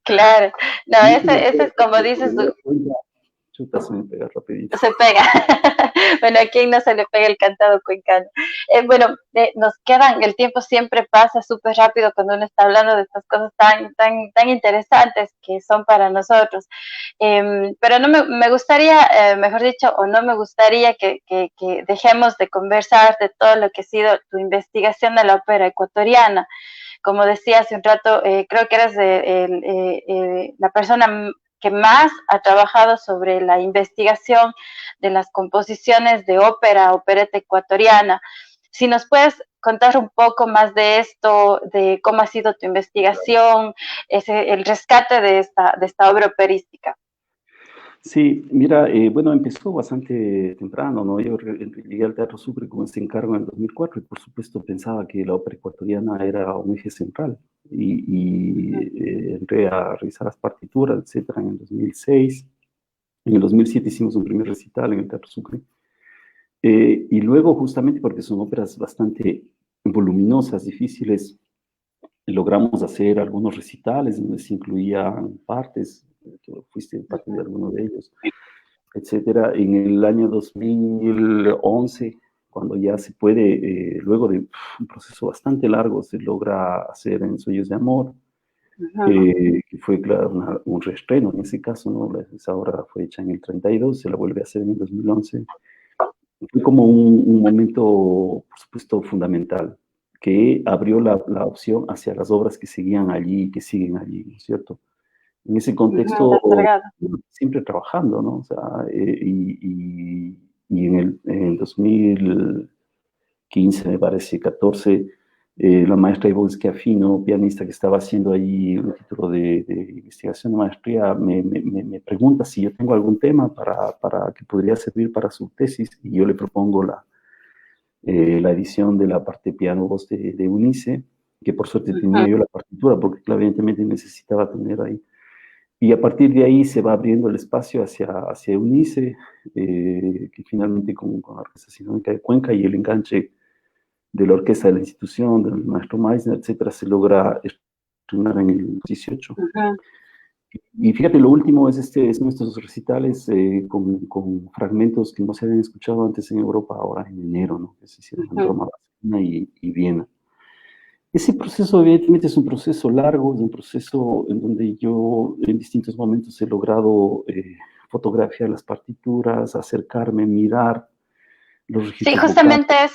Claro. No, Y eso me ese pega, es como porque dices, me doy cuenta, chuta, se me pega rapidito. se pega. Bueno, a quién no se le pega el cantado cuencano. Bueno, nos quedan, el tiempo siempre pasa súper rápido cuando uno está hablando de estas cosas tan interesantes que son para nosotros. Pero no me gustaría, mejor dicho, o no me gustaría que dejemos de conversar de todo lo que ha sido tu investigación de la ópera ecuatoriana. Como decía hace un rato, creo que eres la persona que más ha trabajado sobre la investigación de las composiciones de ópera, opereta ecuatoriana. Si nos puedes contar un poco más de esto, de cómo ha sido tu investigación, el rescate de esta obra operística. Sí, mira, bueno, empezó bastante temprano, ¿no? Yo llegué al Teatro Sucre con ese encargo en el 2004 y por supuesto pensaba que la ópera ecuatoriana era un eje central y entré a revisar las partituras, etcétera, en el 2006. En el 2007 hicimos un primer recital en el Teatro Sucre. Y luego, justamente porque son óperas bastante voluminosas, difíciles, logramos hacer algunos recitales donde se incluían partes, tú fuiste parte de alguno de ellos, etcétera. En el año 2011, cuando ya se puede, luego de un proceso bastante largo, se logra hacer en Sueños de Amor, que fue, claro, un reestreno en ese caso, ¿no? Esa obra fue hecha en el 32, se la vuelve a hacer en el 2011. Fue como un momento, por supuesto, fundamental, que abrió la opción hacia las obras que seguían allí, que siguen allí, ¿no es cierto? En ese contexto, siempre trabajando, ¿no? O sea, y en el 2015, me parece, 14, la maestra Ivonne Schiaffino, pianista que estaba haciendo ahí un título de investigación de maestría, me pregunta si yo tengo algún tema para que podría servir para su tesis, y yo le propongo la edición de la parte piano-voz de Eunice, que por suerte tenía yo la partitura, porque claro, evidentemente necesitaba tener ahí. Y a partir de ahí se va abriendo el espacio hacia Eunice, que finalmente con la Orquesta Sinfónica de Cuenca y el enganche de la orquesta de la institución, del maestro Meissner, etcétera, se logra estrenar en el 18. Y fíjate, lo último es nuestros recitales con fragmentos que no se habían escuchado antes en Europa, ahora en enero, ¿no? Que se hicieron en Roma, Barcelona y Viena. Ese proceso evidentemente es un proceso largo, es un proceso en donde yo en distintos momentos he logrado fotografiar las partituras, acercarme, mirar los registros Sí, justamente vocales.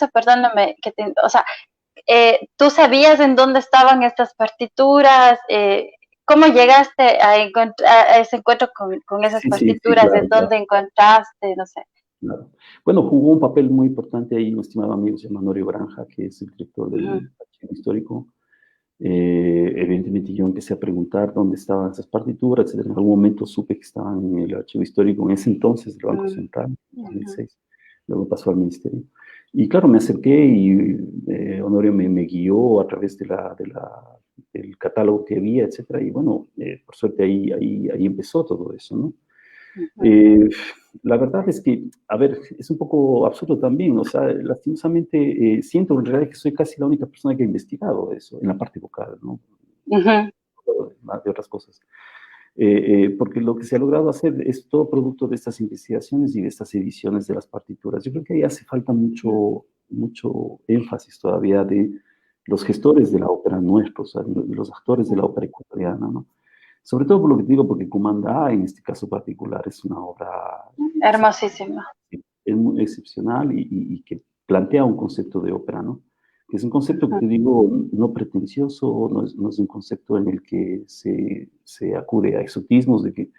eso, perdóname, o sea, ¿tú sabías en dónde estaban estas partituras? ¿Cómo llegaste a ese encuentro con esas Sí, partituras? claro, ¿En dónde encontraste? No sé. claro. Bueno, jugó un papel muy importante ahí un estimado amigo, se llama Norio Granja, que es el director del archivo histórico. Evidentemente yo empecé a preguntar dónde estaban esas partituras, etc. En algún momento supe que estaban en el archivo histórico, en ese entonces del Banco Central, en 2006. Luego pasó al ministerio. Y claro, me acerqué y Honorio me guió a través del catálogo que había, etc. Y bueno, por suerte ahí empezó todo eso, ¿no? La verdad es que, a ver, es un poco absurdo también, o sea, lastimosamente siento en realidad que soy casi la única persona que ha investigado eso, en la parte vocal, ¿no? Más de otras cosas. Porque lo que se ha logrado hacer es todo producto de estas investigaciones y de estas ediciones de las partituras. Yo creo que ahí hace falta mucho énfasis todavía de los gestores de la ópera nuestros, o sea, de los actores de la ópera ecuatoriana, ¿no? Sobre todo por lo que te digo, porque Cumandá, en este caso particular, es una obra Hermosísima. es muy excepcional y que plantea un concepto de ópera, ¿no? Que es un concepto que te digo, no pretencioso, no es un concepto en el que se acude a exotismos de que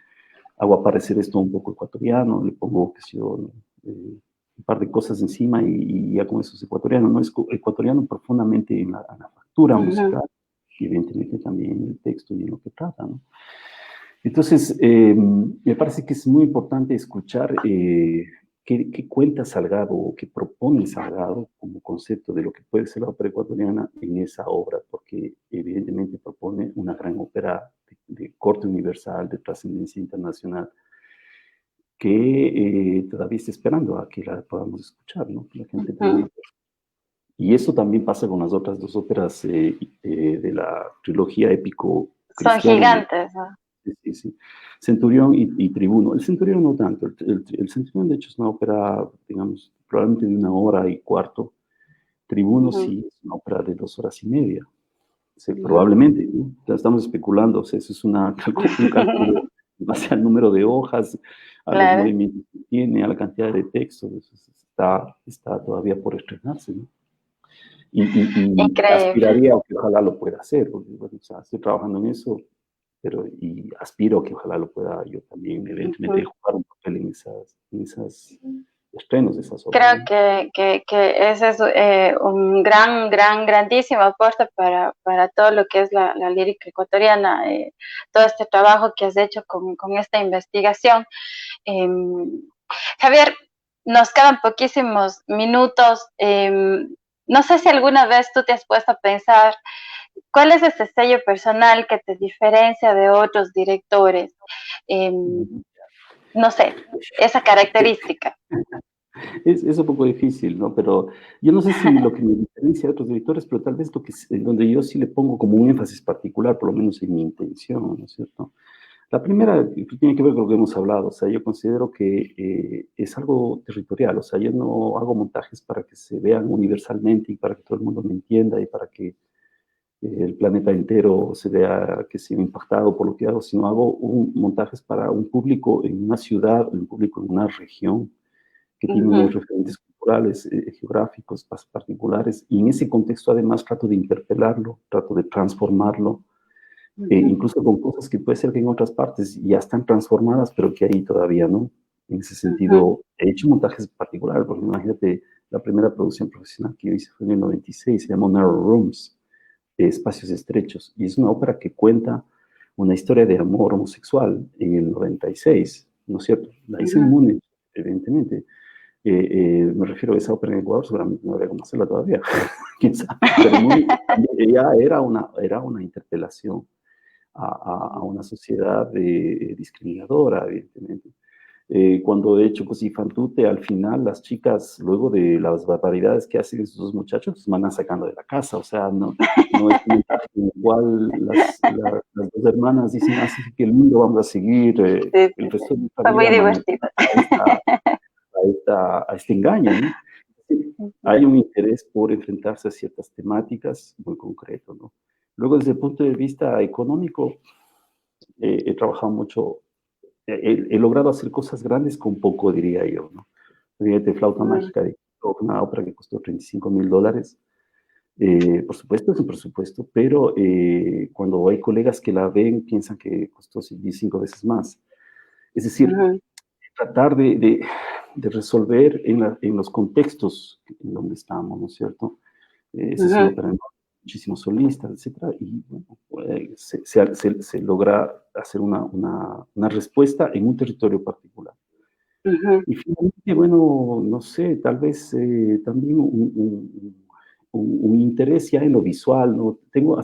hago aparecer esto un poco ecuatoriano, le pongo, qué sé yo, un par de cosas encima y ya con eso es ecuatoriano, no es ecuatoriano profundamente en la factura musical, y evidentemente también en el texto y en lo que trata, ¿no? Entonces, me parece que es muy importante escuchar qué cuenta Salgado o qué propone Salgado como concepto de lo que puede ser la ópera ecuatoriana en esa obra, porque evidentemente propone una gran ópera de corte universal, de trascendencia internacional, que todavía está esperando a que la podamos escuchar, ¿no? Que la gente tenga. Y eso también pasa con las otras dos óperas de la trilogía épico Son cristiana. gigantes, ¿no? Sí. Centurión y Tribuno. El Centurión no tanto. El Centurión, de hecho, es una ópera, digamos, probablemente de 1 hora y cuarto. Tribuno sí es una ópera de 2 horas y media. Sí, probablemente, ¿no? Ya estamos especulando. O sea, eso es un cálculo en base al número de hojas, a los Claro. movimientos que tiene, a la cantidad de textos. Está todavía por estrenarse, ¿no? Y Increíble. aspiraría a que ojalá lo pueda hacer, porque bueno, o sea, estoy trabajando en eso, y aspiro a que ojalá lo pueda yo también, evidentemente, jugar un papel en esas estrenos de esas obras, Creo ¿no? que ese es un grandísimo aporte para todo lo que es la lírica ecuatoriana, todo este trabajo que has hecho con esta investigación. Eh, Javier, nos quedan poquísimos minutos. No sé si alguna vez tú te has puesto a pensar cuál es ese sello personal que te diferencia de otros directores. No sé, esa característica. Es un poco difícil, ¿no? Pero yo no sé si lo que me diferencia de otros directores, pero tal vez donde yo sí le pongo como un énfasis particular, por lo menos en mi intención, ¿no es cierto? La primera tiene que ver con lo que hemos hablado, o sea, yo considero que es algo territorial, o sea, yo no hago montajes para que se vean universalmente y para que todo el mundo me entienda y para que el planeta entero se vea que se ve impactado por lo que hago, sino hago montajes para un público en una ciudad, un público en una región que tiene unos referentes culturales, geográficos particulares, y en ese contexto además trato de interpelarlo, trato de transformarlo, incluso con cosas que puede ser que en otras partes ya están transformadas, pero que ahí todavía no. En ese sentido, he hecho montajes particulares, porque imagínate, la primera producción profesional que yo hice fue en el 96, se llamó Narrow Rooms, Espacios Estrechos, y es una ópera que cuenta una historia de amor homosexual en el 96, ¿no es cierto? La hice en Múnich, evidentemente. Me refiero a esa ópera en Ecuador, seguramente no habría cómo hacerla todavía, quién sabe, pero en Múnich ya era una interpelación a una sociedad discriminadora, evidentemente. Cuando he hecho Così fan tutte, al final las chicas, luego de las barbaridades que hacen esos dos muchachos, se van sacando de la casa. O sea, no es un mensaje en el cual las dos hermanas dicen, así que el mundo vamos a seguir, Sí, el sí, resto sí. de mi Fue muy familia divertido. a este engaño, ¿no? Hay un interés por enfrentarse a ciertas temáticas muy concreto, ¿no? Luego, desde el punto de vista económico, he trabajado mucho, he logrado hacer cosas grandes con poco, diría yo, ¿no? Fíjate, Flauta Mágica, una ópera que costó $35,000. Por supuesto, es un presupuesto, pero cuando hay colegas que la ven, piensan que costó 15 veces más. Es decir, tratar de resolver en los contextos en donde estamos, ¿no es cierto? Esa es una ópera enorme, muchísimos solistas, etcétera, y bueno, se logra hacer una respuesta en un territorio particular. Y finalmente, bueno, no sé, tal vez también un interés ya en lo visual, ¿no? Tengo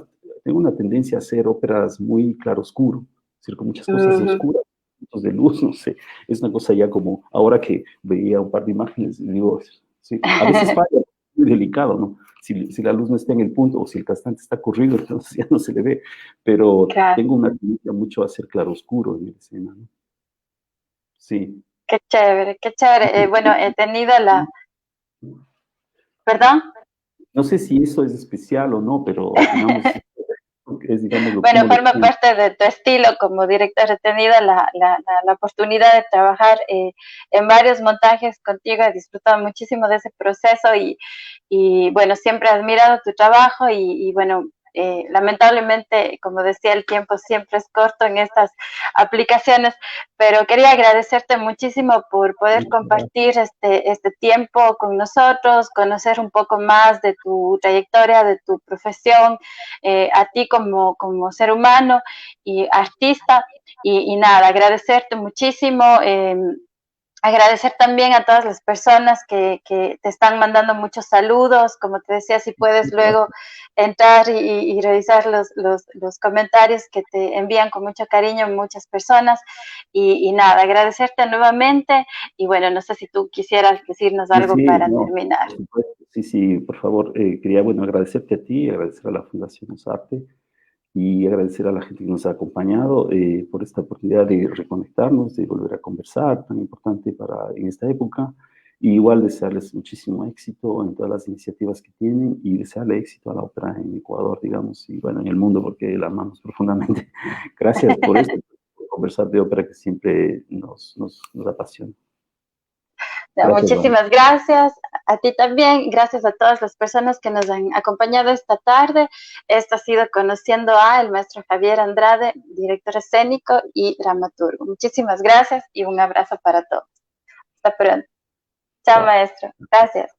una tendencia a hacer óperas muy claroscuro, es decir, con muchas cosas oscuras, puntos de luz, no sé, es una cosa ya como, ahora que veía un par de imágenes, digo, sí, a veces falla, es muy delicado, ¿no? Si la luz no está en el punto o si el cantante está corrido, entonces ya no se le ve, pero Claro. tengo una tendencia mucho a hacer claroscuro en la escena, ¿no? Sí. Qué chévere, qué chévere. Bueno, he tenido la... ¿Perdón? No sé si eso es especial o no, pero digamos, es digamos lo Bueno, como lo forma siento. parte de tu estilo como director. He tenido la oportunidad de trabajar en varios montajes contigo. He disfrutado muchísimo de ese proceso y bueno, siempre he admirado tu trabajo y bueno, lamentablemente, como decía, el tiempo siempre es corto en estas aplicaciones, pero quería agradecerte muchísimo por poder compartir este tiempo con nosotros, conocer un poco más de tu trayectoria, de tu profesión, a ti como ser humano y artista, y nada, agradecerte muchísimo. Agradecer también a todas las personas que te están mandando muchos saludos. Como te decía, si puedes luego entrar y revisar los comentarios que te envían con mucho cariño muchas personas. Y nada, agradecerte nuevamente. Y bueno, no sé si tú quisieras decirnos Sí, algo sí, para no, terminar. por supuesto. Sí, sí, por favor, quería, bueno, agradecerte a ti, agradecer a la Fundación Usarte y agradecer a la gente que nos ha acompañado por esta oportunidad de reconectarnos, de volver a conversar, tan importante en esta época. Y igual desearles muchísimo éxito en todas las iniciativas que tienen y desearle éxito a la ópera en Ecuador, digamos, y bueno, en el mundo, porque la amamos profundamente. Gracias por esto, por conversar de ópera que siempre nos apasiona. Gracias, Juan. Muchísimas gracias a ti también, gracias a todas las personas que nos han acompañado esta tarde. Esto ha sido Conociendo a el maestro Javier Andrade, director escénico y dramaturgo. Muchísimas gracias y un abrazo para todos. Hasta pronto. Chao, Chao. maestro. Gracias.